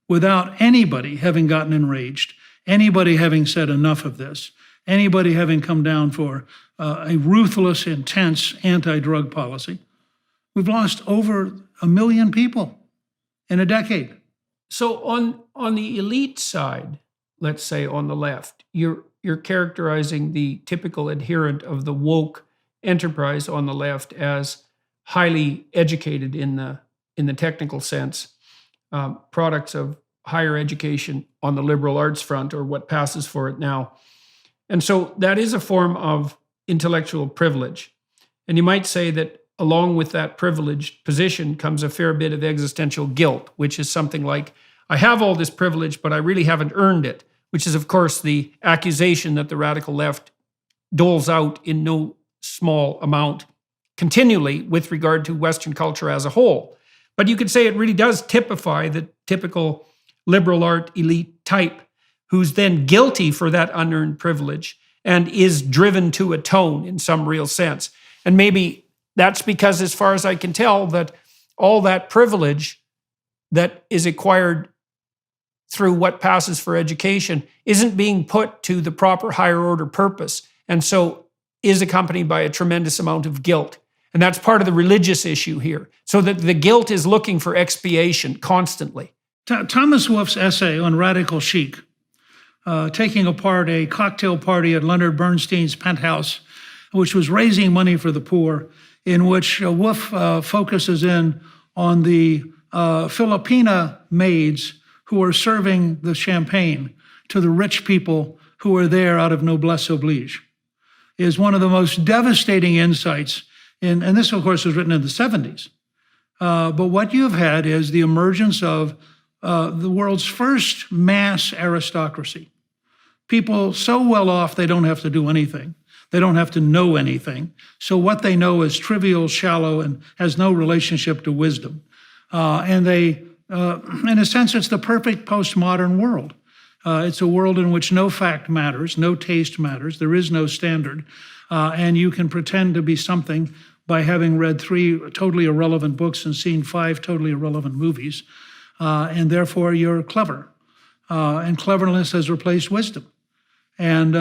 without anybody having gotten enraged, anybody having said enough of this, anybody having come down for a ruthless, intense anti-drug policy. We've lost over 1 million people in a decade. So on the elite side, let's say, on the left. You're characterizing the typical adherent of the woke enterprise on the left as highly educated in the technical sense, products of higher education on the liberal arts front, or what passes for it now. And so that is a form of intellectual privilege. And you might say that along with that privileged position comes a fair bit of existential guilt, which is something like, I have all this privilege, but I really haven't earned it, which is, of course, the accusation that the radical left doles out in no small amount continually with regard to Western culture as a whole. But you could say it really does typify the typical liberal art elite type who's then guilty for that unearned privilege and is driven to atone in some real sense. And maybe that's because, as far as I can tell, that all that privilege that is acquired through what passes for education isn't being put to the proper higher order purpose, and so is accompanied by a tremendous amount of guilt. And that's part of the religious issue here. So that the guilt is looking for expiation constantly. Thomas Wolfe's essay on radical chic, taking apart a cocktail party at Leonard Bernstein's penthouse, which was raising money for the poor, in which Wolfe focuses in on the Filipina maids who are serving the champagne to the rich people who are there out of noblesse oblige, is one of the most devastating insights. And this, of course, was written in the 70s. But what you've had is the emergence of the world's first mass aristocracy. People so well off they don't have to do anything. They don't have to know anything. So what they know is trivial, shallow, and has no relationship to wisdom. And they, in a sense, it's the perfect postmodern world. It's a world in which no fact matters, no taste matters, there is no standard, and you can pretend to be something by having read 3 totally irrelevant books and seen 5 totally irrelevant movies, and therefore you're clever. And cleverness has replaced wisdom. And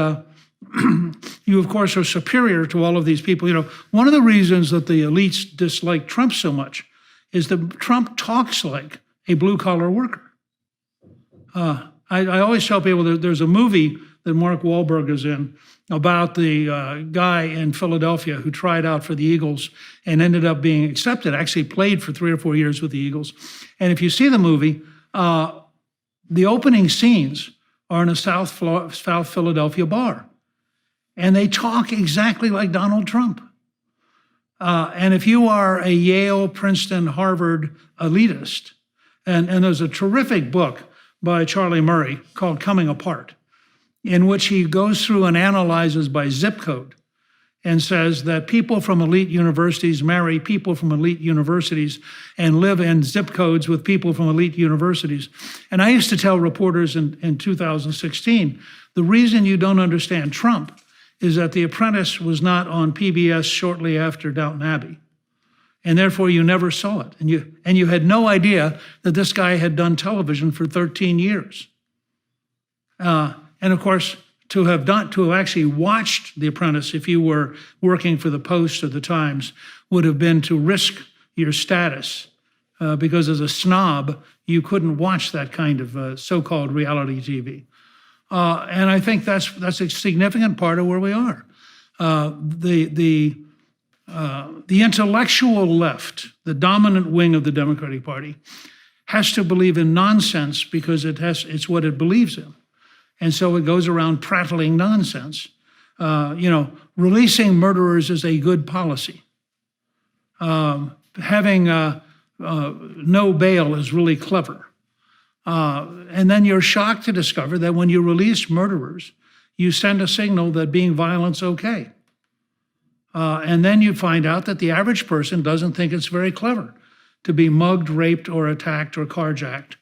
you, of course, are superior to all of these people. You know, one of the reasons that the elites dislike Trump so much is that Trump talks like a blue-collar worker. I always tell people that there's a movie that Mark Wahlberg is in about the guy in Philadelphia who tried out for the Eagles and ended up being accepted, actually played for 3 or 4 years with the Eagles. And if you see the movie, the opening scenes are in a South Philadelphia bar. And they talk exactly like Donald Trump. And if you are a Yale, Princeton, Harvard elitist, and there's a terrific book by Charlie Murray called Coming Apart, in which he goes through and analyzes by zip code and says that people from elite universities marry people from elite universities and live in zip codes with people from elite universities. And I used to tell reporters in 2016, the reason you don't understand Trump is that The Apprentice was not on PBS shortly after Downton Abbey. And therefore you never saw it. And you had no idea that this guy had done television for 13 years. And of course, to have actually watched The Apprentice, if you were working for the Post or the Times, would have been to risk your status, because as a snob, you couldn't watch that kind of so-called reality TV. And I think that's a significant part of where we are. The intellectual left, the dominant wing of the Democratic Party, has to believe in nonsense because it's what it believes in. And so it goes around prattling nonsense. Releasing murderers is a good policy. Having no bail is really clever. And then you're shocked to discover that when you release murderers, you send a signal that being violent's okay. And then you find out that the average person doesn't think it's very clever to be mugged, raped, or attacked or carjacked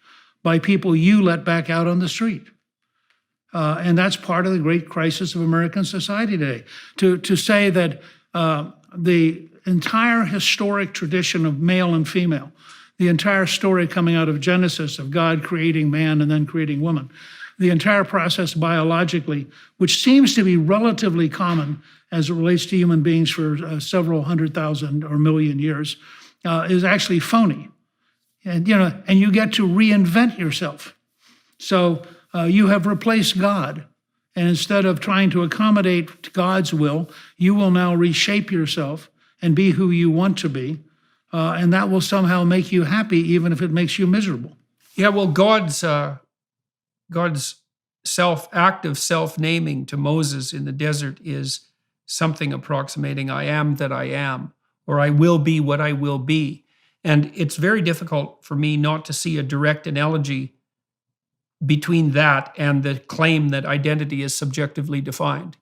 by people you let back out on the street. And that's part of the great crisis of American society today. To say that the entire historic tradition of male and female, the entire story coming out of Genesis of God creating man and then creating woman, the entire process biologically, which seems to be relatively common as it relates to human beings for several 100,000 or million years, is actually phony. And you get to reinvent yourself. So You have replaced God. And instead of trying to accommodate God's will, you will now reshape yourself and be who you want to be. And that will somehow make you happy, even if it makes you miserable. Yeah, well, God's active self-naming to Moses in the desert is something approximating "I am that I am," or "I will be what I will be." And it's very difficult for me not to see a direct analogy between that and the claim that identity is subjectively defined.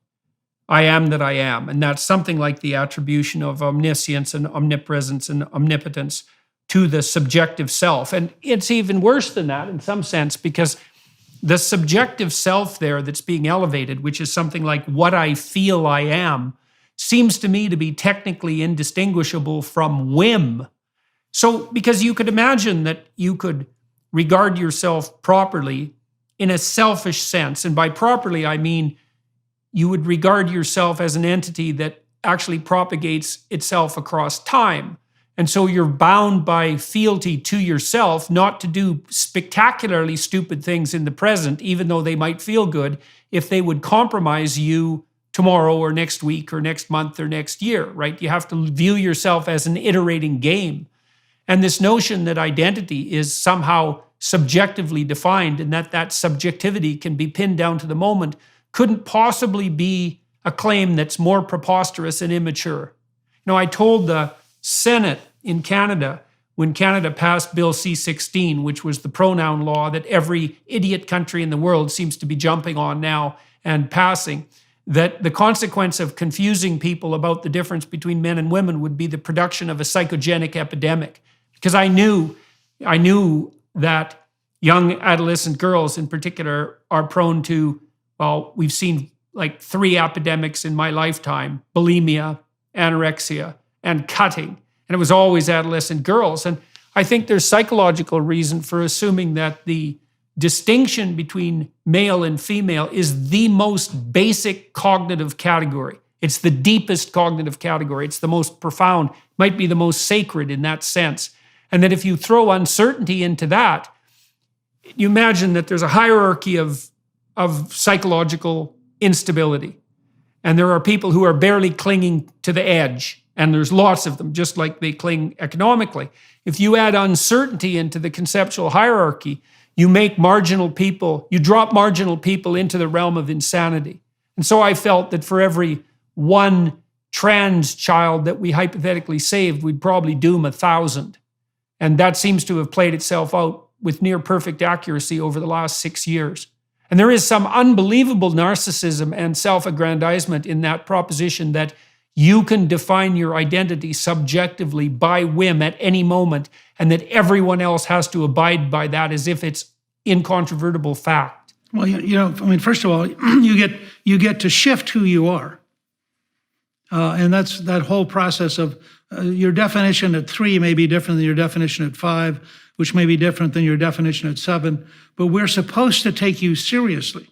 I am that I am. And that's something like the attribution of omniscience and omnipresence and omnipotence to the subjective self. And it's even worse than that in some sense, because the subjective self there that's being elevated, which is something like what I feel I am, seems to me to be technically indistinguishable from whim. So, because you could imagine that you could regard yourself properly in a selfish sense. And by properly, I mean you would regard yourself as an entity that actually propagates itself across time. And so you're bound by fealty to yourself not to do spectacularly stupid things in the present, even though they might feel good, if they would compromise you tomorrow or next week or next month or next year, right? You have to view yourself as an iterating game. And this notion that identity is somehow subjectively defined and that subjectivity can be pinned down to the moment couldn't possibly be a claim that's more preposterous and immature. You know, I told the Senate in Canada, when Canada passed Bill C-16, which was the pronoun law that every idiot country in the world seems to be jumping on now and passing, that the consequence of confusing people about the difference between men and women would be the production of a psychogenic epidemic. Because I knew that young adolescent girls in particular are prone to, well, we've seen like 3 epidemics in my lifetime: bulimia, anorexia, and cutting. And it was always adolescent girls. And I think there's psychological reason for assuming that the distinction between male and female is the most basic cognitive category. It's the deepest cognitive category. It's the most profound, might be the most sacred in that sense. And that if you throw uncertainty into that, you imagine that there's a hierarchy of psychological instability. And there are people who are barely clinging to the edge. And there's lots of them, just like they cling economically. If you add uncertainty into the conceptual hierarchy, you drop marginal people into the realm of insanity. And so I felt that for every one trans child that we hypothetically saved, we'd probably doom 1,000. And that seems to have played itself out with near perfect accuracy over the last 6 years. And there is some unbelievable narcissism and self-aggrandizement in that proposition that you can define your identity subjectively by whim at any moment, and that everyone else has to abide by that as if it's incontrovertible fact. Well, first of all, you get to shift who you are. And that's that whole process of your definition at 3 may be different than your definition at 5, which may be different than your definition at 7. But we're supposed to take you seriously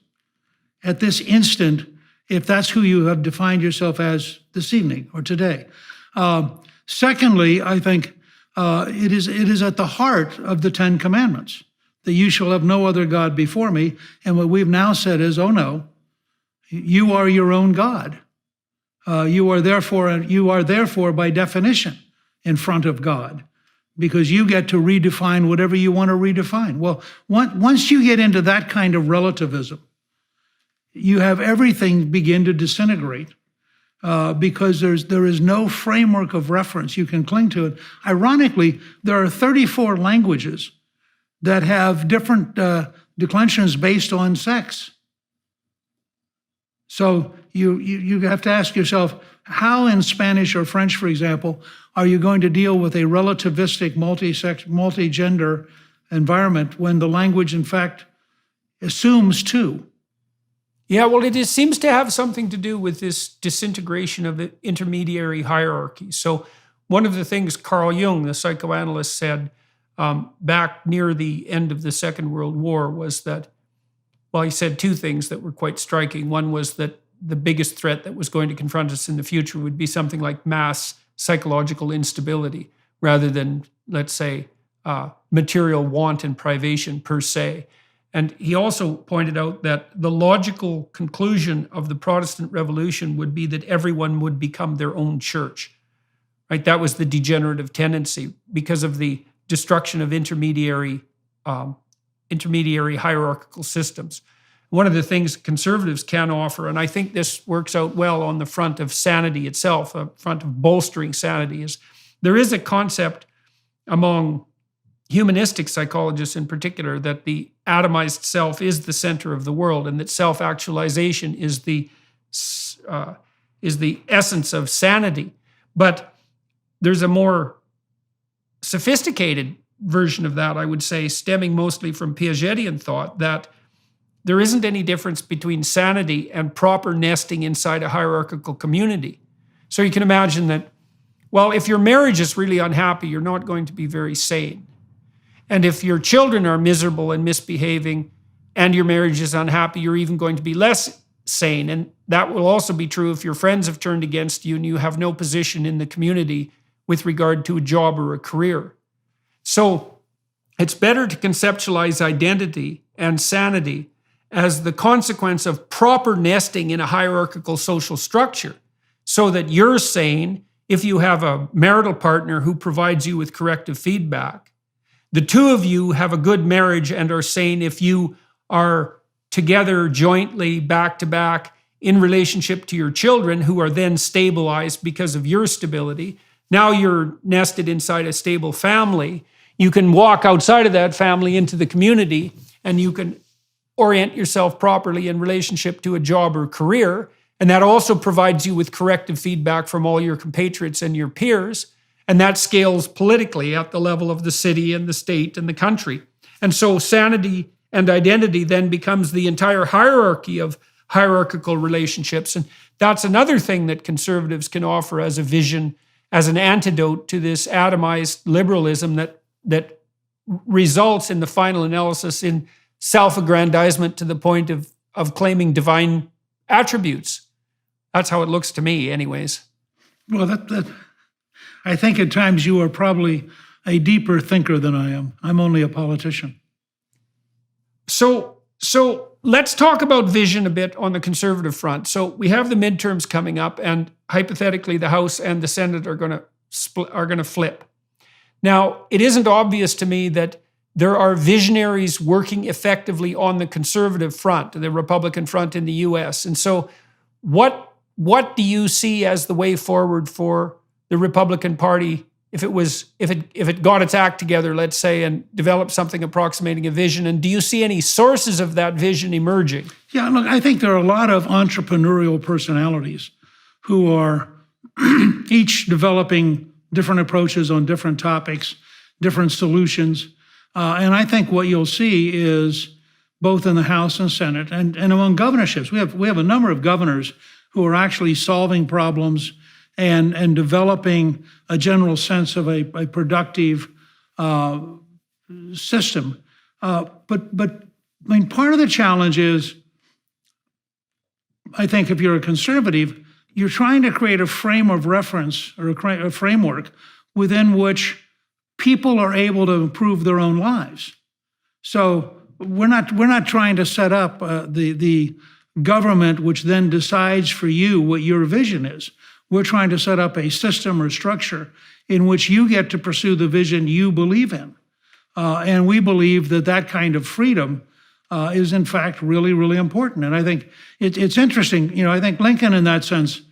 at this instant if that's who you have defined yourself as this evening or today. Secondly, I think it is at the heart of the 10 Commandments that you shall have no other God before me. And what we've now said is, oh no, you are your own God. You are therefore by definition in front of God, because you get to redefine whatever you want to redefine. Well, once you get into that kind of relativism, you have everything begin to disintegrate because there is no framework of reference you can cling to it. Ironically, there are 34 languages that have different declensions based on sex. So you have to ask yourself, how in Spanish or French, for example, are you going to deal with a relativistic multi-gender environment when the language, in fact, assumes 2? Yeah, well, it seems to have something to do with this disintegration of the intermediary hierarchy. So one of the things Carl Jung, the psychoanalyst, said back near the end of the Second World War was that, well, he said 2 things that were quite striking. One was that the biggest threat that was going to confront us in the future would be something like mass psychological instability rather than, let's say, material want and privation per se. And he also pointed out that the logical conclusion of the Protestant Revolution would be that everyone would become their own church, right? That was the degenerative tendency because of the destruction of intermediary hierarchical systems. One of the things conservatives can offer, and I think this works out well on the front of sanity itself, a front of bolstering sanity, is there is a concept among humanistic psychologists in particular that the atomized self is the center of the world, and that self-actualization is the essence of sanity. But there's a more sophisticated version of that, I would say, stemming mostly from Piagetian thought, that there isn't any difference between sanity and proper nesting inside a hierarchical community. So you can imagine that, well, if your marriage is really unhappy, you're not going to be very sane. And if your children are miserable and misbehaving and your marriage is unhappy, you're even going to be less sane. And that will also be true if your friends have turned against you and you have no position in the community with regard to a job or a career. So it's better to conceptualize identity and sanity as the consequence of proper nesting in a hierarchical social structure, so that you're sane if you have a marital partner who provides you with corrective feedback. The two of you have a good marriage and are sane if you are together jointly, back to back, in relationship to your children, who are then stabilized because of your stability. Now you're nested inside a stable family. You can walk outside of that family into the community, and you can orient yourself properly in relationship to a job or career. And that also provides you with corrective feedback from all your compatriots and your peers. And that scales politically at the level of the city and the state and the country. And so sanity and identity then becomes the entire hierarchy of hierarchical relationships. And that's another thing that conservatives can offer as a vision, as an antidote to this atomized liberalism that results in the final analysis in self-aggrandizement to the point of claiming divine attributes. That's how it looks to me, anyways. Well, I think at times you are probably a deeper thinker than I am. I'm only a politician. So let's talk about vision a bit on the conservative front. So we have the midterms coming up, and hypothetically, the House and the Senate are going to flip. Now, it isn't obvious to me that there are visionaries working effectively on the conservative front, the Republican front in the U.S. And so, what do you see as the way forward for the Republican Party if it got its act together, let's say, and developed something approximating a vision? And do you see any sources of that vision emerging? Yeah, look, I think there are a lot of entrepreneurial personalities who are each developing different approaches on different topics, different solutions. And I think what you'll see is both in the House and Senate and among governorships, we have a number of governors who are actually solving problems and developing a general sense of a productive system. But I mean, part of the challenge is, I think if you're a conservative, you're trying to create a frame of reference or a framework within which people are able to improve their own lives. So we're not trying to set up the government which then decides for you what your vision is. We're trying to set up a system or structure in which you get to pursue the vision you believe in. And we believe that kind of freedom is in fact really, really important. And I think it's interesting. I think Lincoln in that sense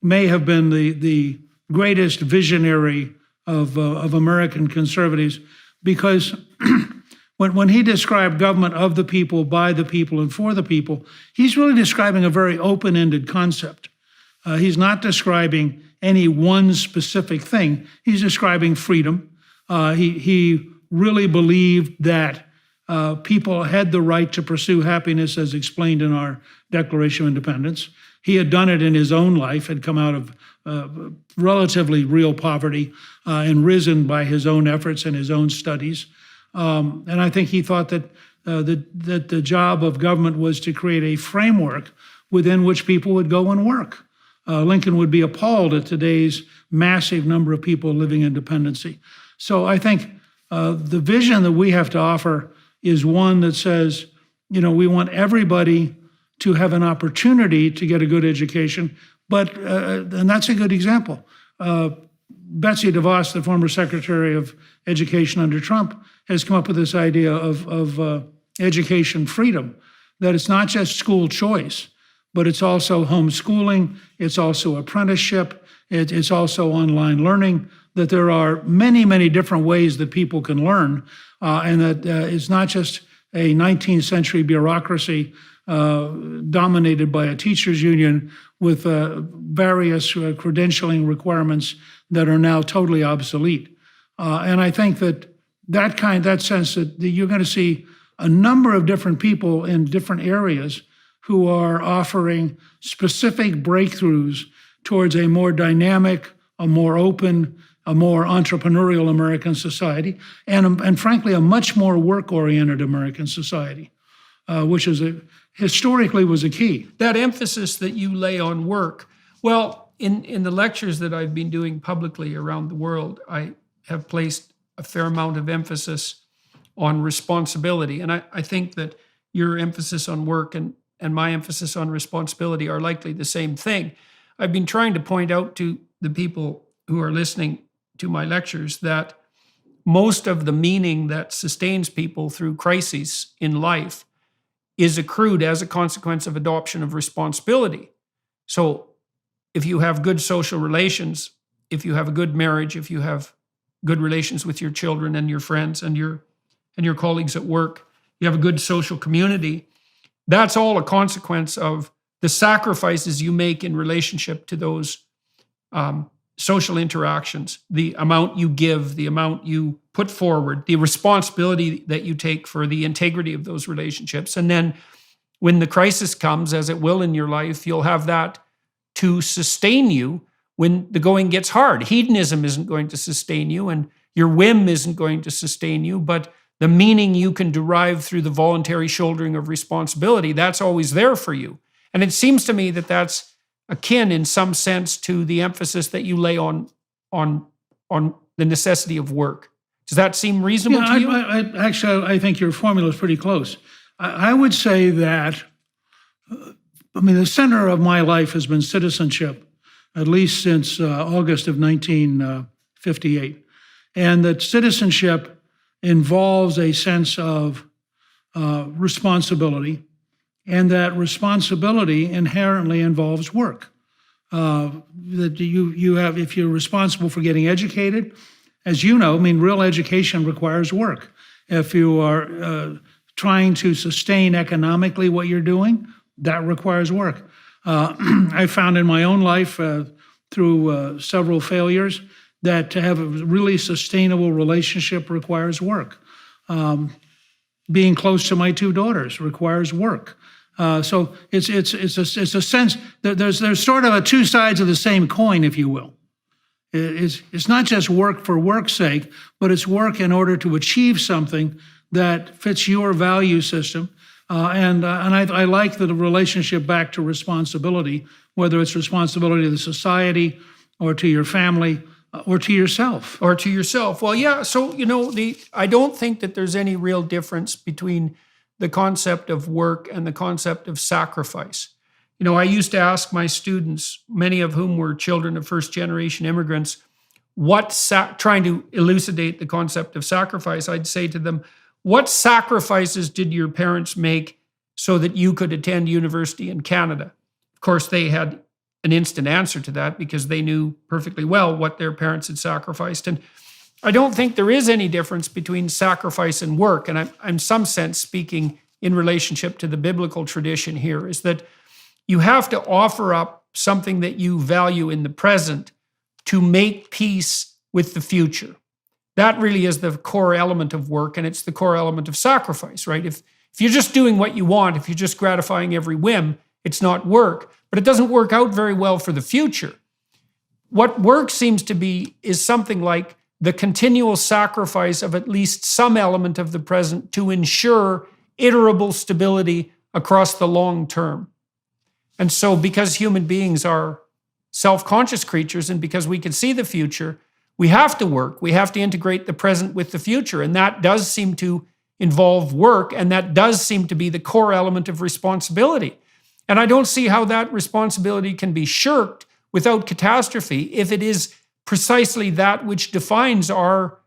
may have been the greatest visionary of American conservatives, because when he described government of the people, by the people, and for the people, he's really describing a very open-ended concept. He's not describing any one specific thing. He's describing freedom. He really believed that people had the right to pursue happiness as explained in our Declaration of Independence. He had done it in his own life, had come out of relatively real poverty and risen by his own efforts and his own studies. And I think he thought that the job of government was to create a framework within which people would go and work. Lincoln would be appalled at today's massive number of people living in dependency. So I think the vision that we have to offer is one that says we want everybody to have an opportunity to get a good education. But, and that's a good example. Betsy DeVos, the former Secretary of Education under Trump, has come up with this idea of education freedom, that it's not just school choice, but it's also homeschooling, it's also apprenticeship, it's also online learning, that there are many, many different ways that people can learn, and that it's not just a 19th century bureaucracy dominated by a teachers union with various credentialing requirements that are now totally obsolete. And I think that sense that you're going to see a number of different people in different areas who are offering specific breakthroughs towards a more dynamic, a more open, a more entrepreneurial American society, and frankly, a much more work-oriented American society, which is historically was a key. That emphasis that you lay on work, well, in the lectures that I've been doing publicly around the world, I have placed a fair amount of emphasis on responsibility. And I think that your emphasis on work and my emphasis on responsibility are likely the same thing. I've been trying to point out to the people who are listening to my lectures that most of the meaning that sustains people through crises in life is accrued as a consequence of adoption of responsibility. So if you have good social relations, if you have a good marriage, if you have good relations with your children and your friends and your colleagues at work, you have a good social community, that's all a consequence of the sacrifices you make in relationship to those social interactions, the amount you give, the amount you put forward, the responsibility that you take for the integrity of those relationships. And then when the crisis comes, as it will in your life, you'll have that to sustain you when the going gets hard. Hedonism isn't going to sustain you, and your whim isn't going to sustain you, but the meaning you can derive through the voluntary shouldering of responsibility, that's always there for you. And it seems to me that that's akin in some sense to the emphasis that you lay on the necessity of work. Does that seem reasonable to you? I think your formula is pretty close. I would say that, the center of my life has been citizenship, at least since August of 1958. And that citizenship involves a sense of responsibility, and that responsibility inherently involves work. That you have, if you're responsible for getting educated, as you know, real education requires work. If you are trying to sustain economically what you're doing, that requires work. I found in my own life through several failures that to have a really sustainable relationship requires work. Being close to my two daughters requires work. So it's a sense that there's sort of two sides of the same coin, if you will. It's not just work for work's sake, but it's work in order to achieve something that fits your value system. And I like the relationship back to responsibility, whether it's responsibility to the society or to your family or to yourself. Or to yourself. Well, yeah. So, I don't think that there's any real difference between the concept of work and the concept of sacrifice. I used to ask my students, many of whom were children of first-generation immigrants, trying to elucidate the concept of sacrifice. I'd say to them, what sacrifices did your parents make so that you could attend university in Canada? Of course, they had an instant answer to that because they knew perfectly well what their parents had sacrificed. And I don't think there is any difference between sacrifice and work. And I'm in some sense speaking in relationship to the biblical tradition here, is that you have to offer up something that you value in the present to make peace with the future. That really is the core element of work, and it's the core element of sacrifice, right? If you're just doing what you want, if you're just gratifying every whim, it's not work, but it doesn't work out very well for the future. What work seems to be is something like the continual sacrifice of at least some element of the present to ensure iterable stability across the long term. And so because human beings are self-conscious creatures and because we can see the future, we have to work. We have to integrate the present with the future. And that does seem to involve work, and that does seem to be the core element of responsibility. And I don't see how that responsibility can be shirked without catastrophe if it is precisely that which defines our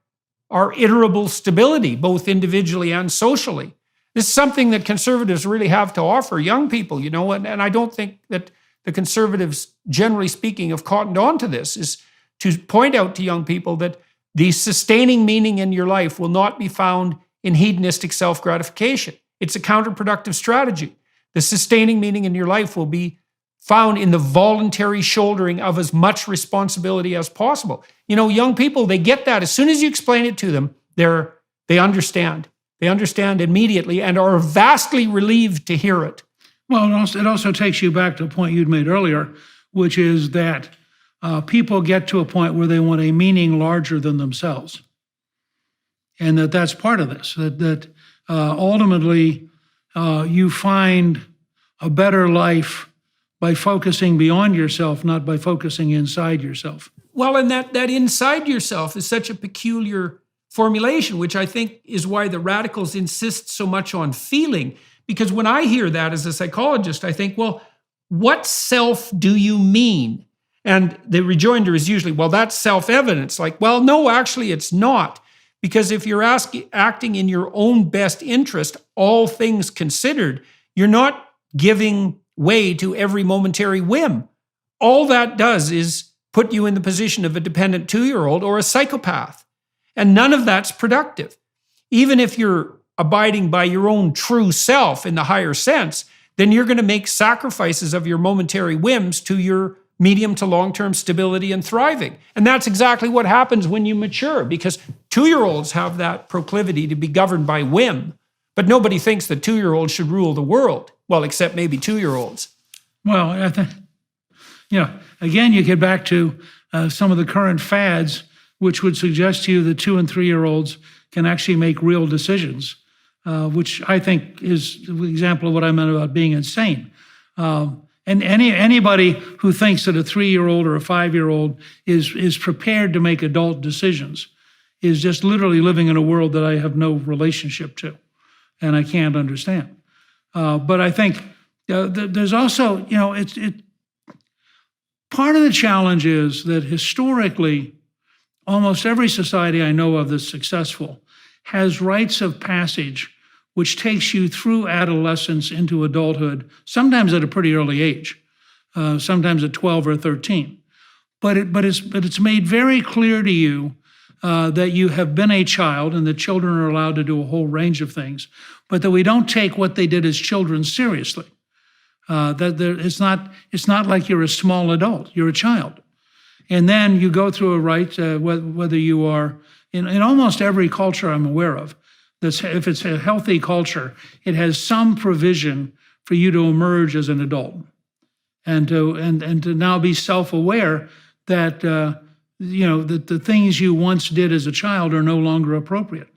iterable stability, both individually and socially. This is something that conservatives really have to offer young people, and I don't think that the conservatives, generally speaking, have cottoned on to this, is to point out to young people that the sustaining meaning in your life will not be found in hedonistic self-gratification. It's a counterproductive strategy. The sustaining meaning in your life will be found in the voluntary shouldering of as much responsibility as possible. Young people, they get that. As soon as you explain it to them, they understand. They understand immediately and are vastly relieved to hear it. Well, it also takes you back to a point you'd made earlier, which is that people get to a point where they want a meaning larger than themselves. And that's part of this, that ultimately you find a better life by focusing beyond yourself, not by focusing inside yourself. Well, and that inside yourself is such a peculiar formulation, which I think is why the radicals insist so much on feeling. Because when I hear that as a psychologist, I think, well, what self do you mean? And the rejoinder is usually, well, that's self-evidence. Like, well, no, actually it's not. Because if you're acting in your own best interest, all things considered, you're not giving way to every momentary whim. All that does is put you in the position of a dependent 2-year-old or a psychopath. And none of that's productive. Even if you're abiding by your own true self in the higher sense, then you're going to make sacrifices of your momentary whims to your medium to long-term stability and thriving. And that's exactly what happens when you mature, because 2-year-olds have that proclivity to be governed by whim. But nobody thinks that 2-year-olds should rule the world. Well, except maybe 2-year-olds. Well, I think, again, you get back to some of the current fads, which would suggest to you that 2- and 3-year-olds can actually make real decisions, which I think is an example of what I meant about being insane. And anybody who thinks that a 3-year-old or a 5-year-old is prepared to make adult decisions is just literally living in a world that I have no relationship to, and I can't understand. But I think there's also, part of the challenge is that historically, almost every society I know of that's successful has rites of passage, which takes you through adolescence into adulthood, sometimes at a pretty early age, sometimes at 12 or 13. But it's made very clear to you that you have been a child and that children are allowed to do a whole range of things, but that we don't take what they did as children seriously. It's not like you're a small adult, you're a child. And then you go through a rite, whether you are, in almost every culture I'm aware of, if it's a healthy culture, it has some provision for you to emerge as an adult and to now be self-aware that that the things you once did as a child are no longer appropriate.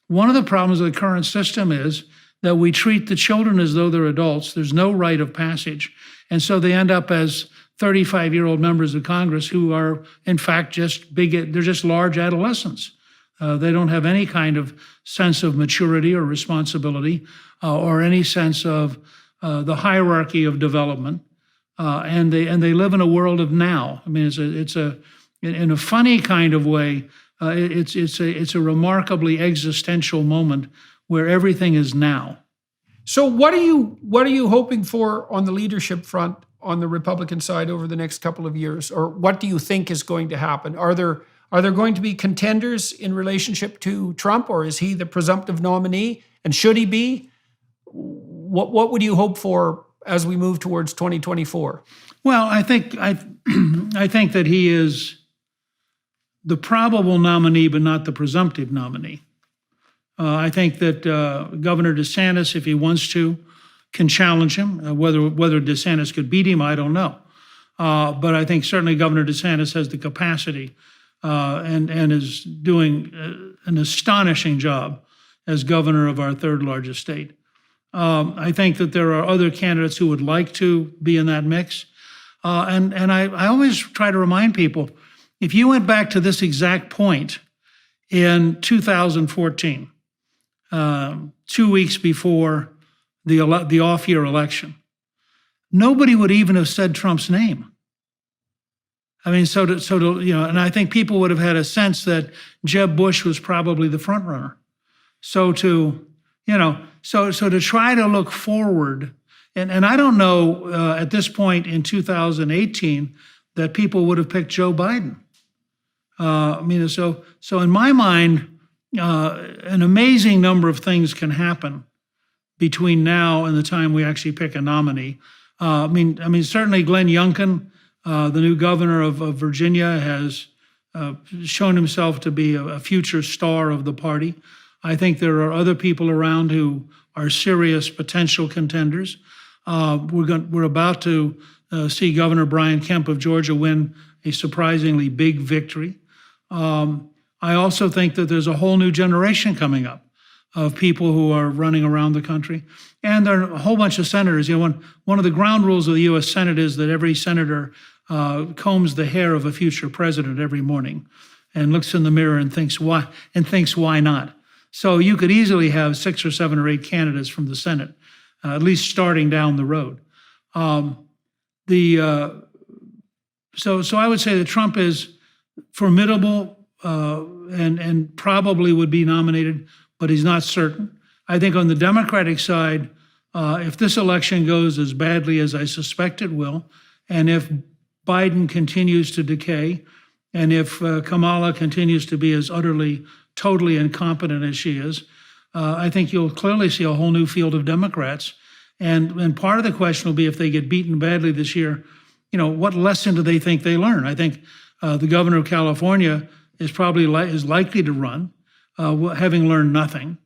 One of the problems of the current system is that we treat the children as though they're adults. There's no rite of passage. And so they end up as 35-year-old members of Congress who are, in fact, they're just large adolescents. They don't have any kind of sense of maturity or responsibility or any sense of the hierarchy of development. And they live in a world of now. I mean, it's in a funny kind of way, it's a remarkably existential moment where everything is now. So what are you hoping for on the leadership front on the Republican side over the next couple of years? Or what do you think is going to happen? Are there going to be contenders in relationship to Trump, or is he the presumptive nominee? And should he be? What would you hope for as we move towards 2024? Well, I think that he is the probable nominee, but not the presumptive nominee. I think that Governor DeSantis, if he wants to, can challenge him. Whether DeSantis could beat him, I don't know. But I think certainly Governor DeSantis has the capacity and is doing an astonishing job as governor of our third largest state. I think that there are other candidates who would like to be in that mix. And I always try to remind people, if you went back to this exact point in 2014, 2 weeks before the off-year election, nobody would even have said Trump's name. I mean, and I think people would have had a sense that Jeb Bush was probably the front runner. So to try to look forward, and I don't know at this point in 2018 that people would have picked Joe Biden. So in my mind, an amazing number of things can happen between now and the time we actually pick a nominee. Certainly Glenn Youngkin, the new governor of Virginia, has shown himself to be a future star of the party. I think there are other people around who are serious potential contenders. We're about to see Governor Brian Kemp of Georgia win a surprisingly big victory. I also think that there's a whole new generation coming up of people who are running around the country. And there are a whole bunch of senators. One of the ground rules of the U.S. Senate is that every senator combs the hair of a future president every morning and looks in the mirror and thinks why not? So you could easily have 6 or 7 or 8 candidates from the Senate, at least starting down the road. So I would say that Trump is formidable and probably would be nominated, but he's not certain. I think on the Democratic side, if this election goes as badly as I suspect it will, and if Biden continues to decay, and if Kamala continues to be as totally incompetent as she is, I think you'll clearly see a whole new field of Democrats. And part of the question will be, if they get beaten badly this year, what lesson do they think they learn? I think the governor of California is probably is likely to run, having learned nothing.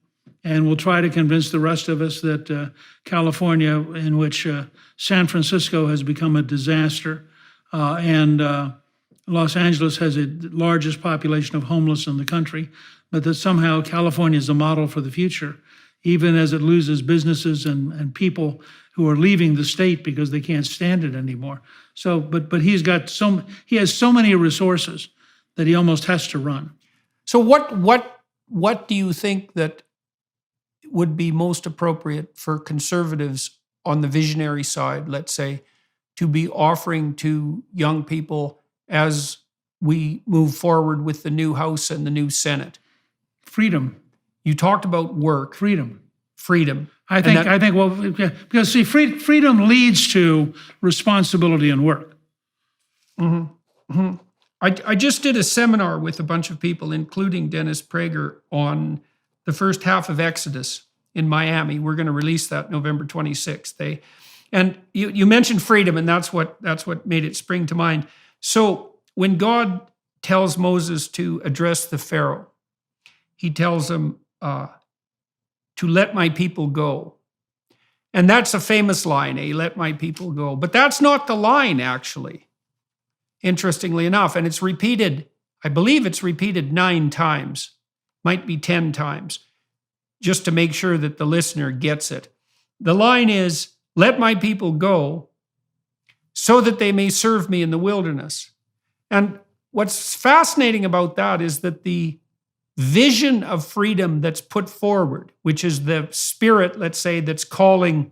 And we'll try to convince the rest of us that California, in which San Francisco has become a disaster, and Los Angeles has the largest population of homeless in the country, but that somehow California is a model for the future, even as it loses businesses and people who are leaving the state because they can't stand it anymore. So, but he has so many resources that he almost has to run. So what do you think that would be most appropriate for conservatives on the visionary side, let's say, to be offering to young people as we move forward with the new House and the new Senate? Freedom. You talked about work. Freedom. I think, because see, freedom leads to responsibility and work. Mm-hmm. Mm-hmm. I just did a seminar with a bunch of people, including Dennis Prager, on the first half of Exodus in Miami. We're going to release that November 26th. And you mentioned freedom, and that's what made it spring to mind. So when God tells Moses to address the Pharaoh, he tells him to let my people go. And that's a famous line, let my people go. But that's not the line, actually, interestingly enough. And it's repeated, I believe it's repeated 9 times, might be 10 times, just to make sure that the listener gets it. The line is, let my people go so that they may serve me in the wilderness. And what's fascinating about that is that the vision of freedom that's put forward, which is the spirit, let's say, that's calling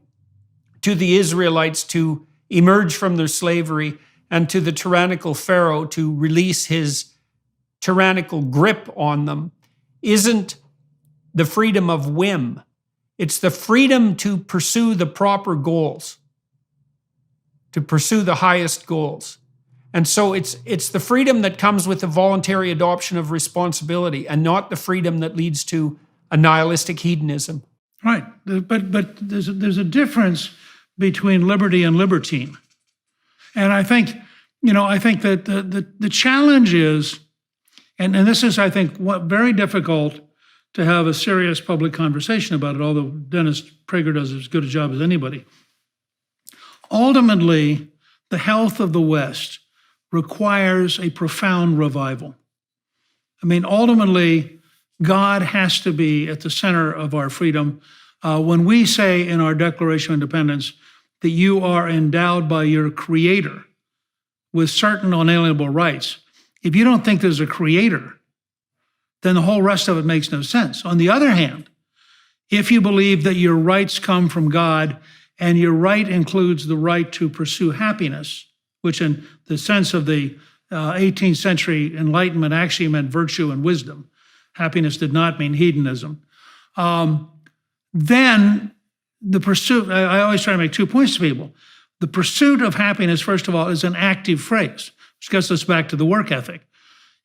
to the Israelites to emerge from their slavery and to the tyrannical Pharaoh to release his tyrannical grip on them, isn't the freedom of whim. It's the freedom to pursue the proper goals, to pursue the highest goals. And so it's the freedom that comes with the voluntary adoption of responsibility, and not the freedom that leads to a nihilistic hedonism. Right, but there's a difference between liberty and libertine, and I think that the challenge is, and this is, I think, very difficult to have a serious public conversation about it, although Dennis Prager does as good a job as anybody. Ultimately, the health of the West requires a profound revival. I mean, ultimately, God has to be at the center of our freedom. When we say in our Declaration of Independence that you are endowed by your Creator with certain unalienable rights, if you don't think there's a Creator, then the whole rest of it makes no sense. On the other hand, if you believe that your rights come from God, and your right includes the right to pursue happiness, which in the sense of the 18th century Enlightenment actually meant virtue and wisdom. Happiness did not mean hedonism. Then the pursuit, I always try to make 2 points to people. The pursuit of happiness, first of all, is an active phrase, which gets us back to the work ethic.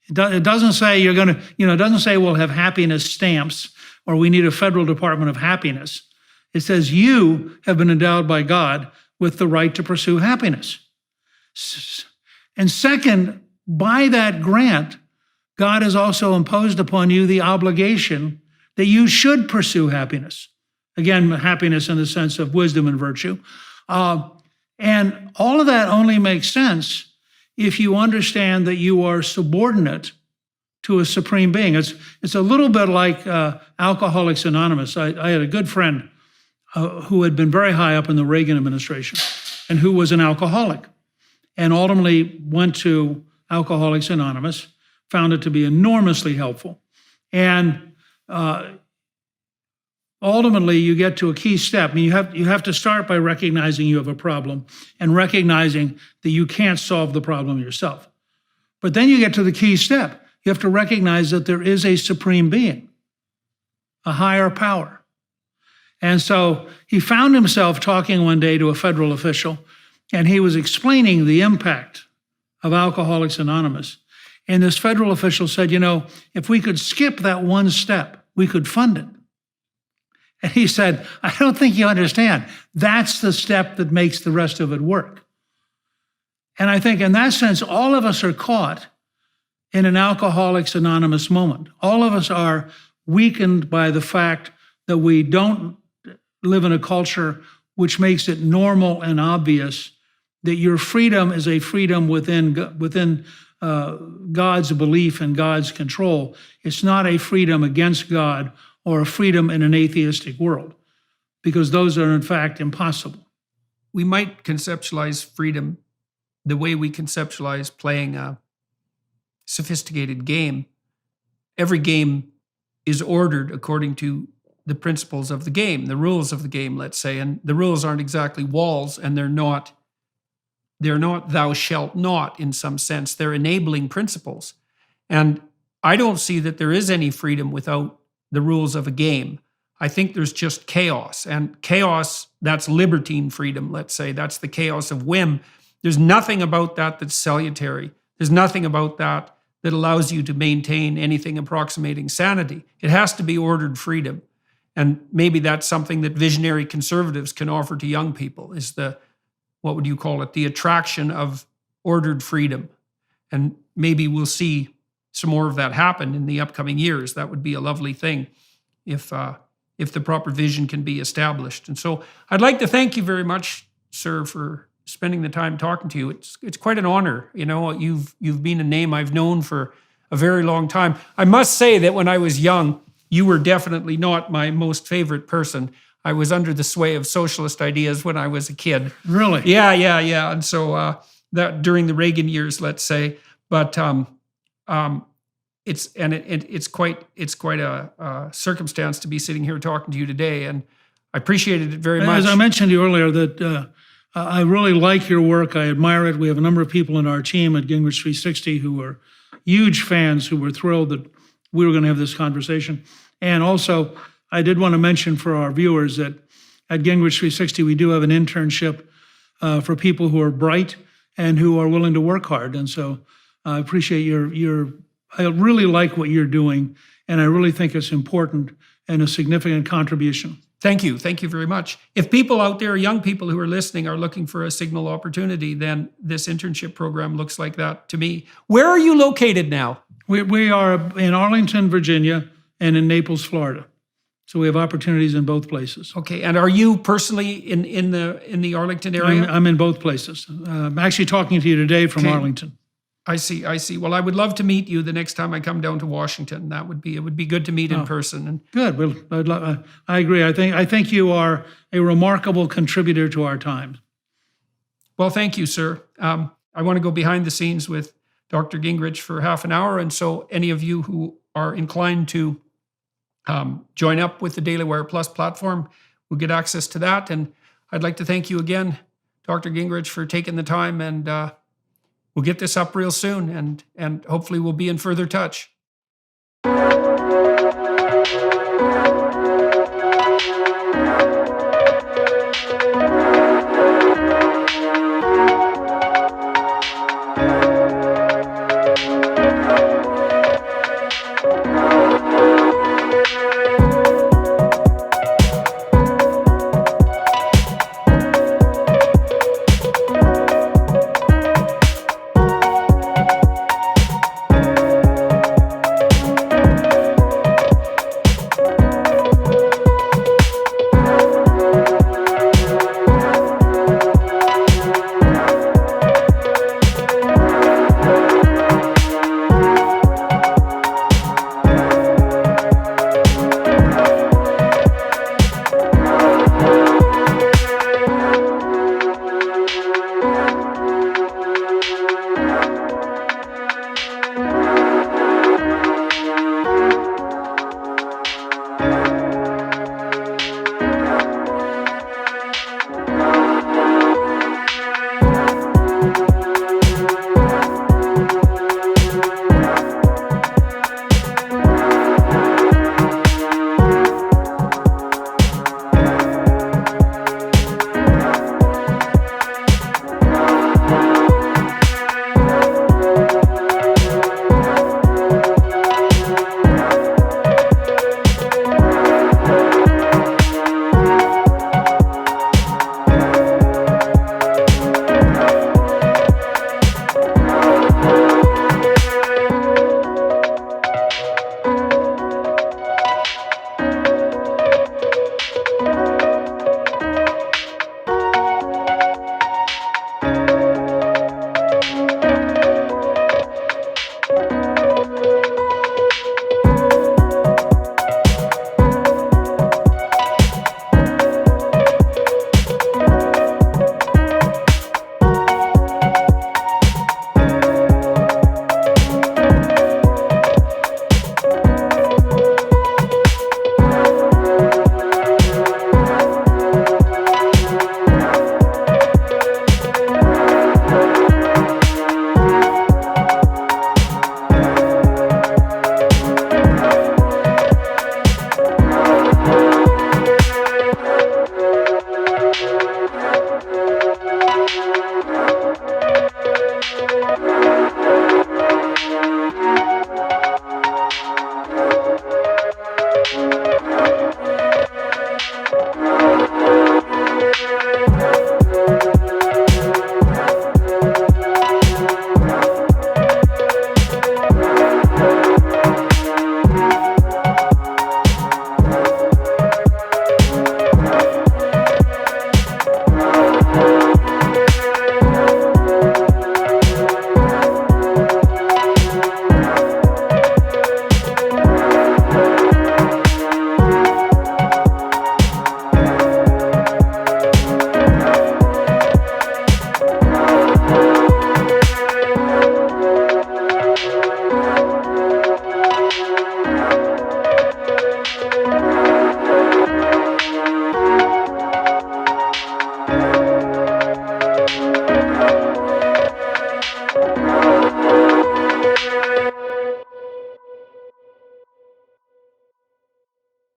It doesn't say you're going to, it doesn't say we'll have happiness stamps or we need a federal department of happiness. It says you have been endowed by God with the right to pursue happiness. And second, by that grant, God has also imposed upon you the obligation that you should pursue happiness. Again, happiness in the sense of wisdom and virtue. And all of that only makes sense if you understand that you are subordinate to a supreme being. It's a little bit like Alcoholics Anonymous. I had a good friend who had been very high up in the Reagan administration and who was an alcoholic and ultimately went to Alcoholics Anonymous, found it to be enormously helpful. And ultimately, you get to a key step. I mean, you have to start by recognizing you have a problem and recognizing that you can't solve the problem yourself. But then you get to the key step. You have to recognize that there is a supreme being, a higher power. And so he found himself talking one day to a federal official, and he was explaining the impact of Alcoholics Anonymous. And this federal official said, if we could skip that one step, we could fund it. And he said, I don't think you understand. That's the step that makes the rest of it work. And I think in that sense, all of us are caught in an Alcoholics Anonymous moment. All of us are weakened by the fact that we don't live in a culture which makes it normal and obvious that your freedom is a freedom within God's belief and God's control. It's not a freedom against God or a freedom in an atheistic world, because those are in fact impossible. We might conceptualize freedom the way we conceptualize playing a sophisticated game. Every game is ordered according to the principles of the game, the rules of the game, let's say, and the rules aren't exactly walls, and they're not thou shalt not in some sense. They're enabling principles. And I don't see that there is any freedom without the rules of a game. I think there's just chaos. And chaos, that's libertine freedom, let's say. That's the chaos of whim. There's nothing about that that's salutary. There's nothing about that that allows you to maintain anything approximating sanity. It has to be ordered freedom. And maybe that's something that visionary conservatives can offer to young people, is what would you call it, the attraction of ordered freedom. And maybe we'll see some more of that happen in the upcoming years. That would be a lovely thing if the proper vision can be established. And so I'd like to thank you very much, sir, for spending the time talking to you. It's quite an honor. You've been a name I've known for a very long time. I must say that when I was young, you were definitely not my most favorite person. I was under the sway of socialist ideas when I was a kid. Really? Yeah. And so that during the Reagan years, let's say, but it's quite a circumstance to be sitting here talking to you today, and I appreciated it very much. As I mentioned to you earlier, that I really like your work. I admire it. We have a number of people in our team at Gingrich 360 who are huge fans, who were thrilled that we were going to have this conversation. And also, I did want to mention for our viewers that at Gingrich 360, we do have an internship for people who are bright and who are willing to work hard. And so I appreciate I really like what you're doing, and I really think it's important and a significant contribution. Thank you. Thank you very much. If people out there, young people who are listening, are looking for a signal opportunity, then this internship program looks like that to me. Where are you located now? We are in Arlington, Virginia, and in Naples, Florida. So we have opportunities in both places. Okay. And are you personally in the Arlington area? I'm in both places. I'm actually talking to you today from Arlington. I see. Well, I would love to meet you the next time I come down to Washington. It would be good to meet in person. And good. Well, I agree. I think you are a remarkable contributor to our times. Well, thank you, sir. I want to go behind the scenes with Dr. Gingrich for half an hour. And so any of you who are inclined to join up with the Daily Wire Plus platform, we'll get access to that. And I'd like to thank you again, Dr. Gingrich, for taking the time, and we'll get this up real soon, and hopefully we'll be in further touch.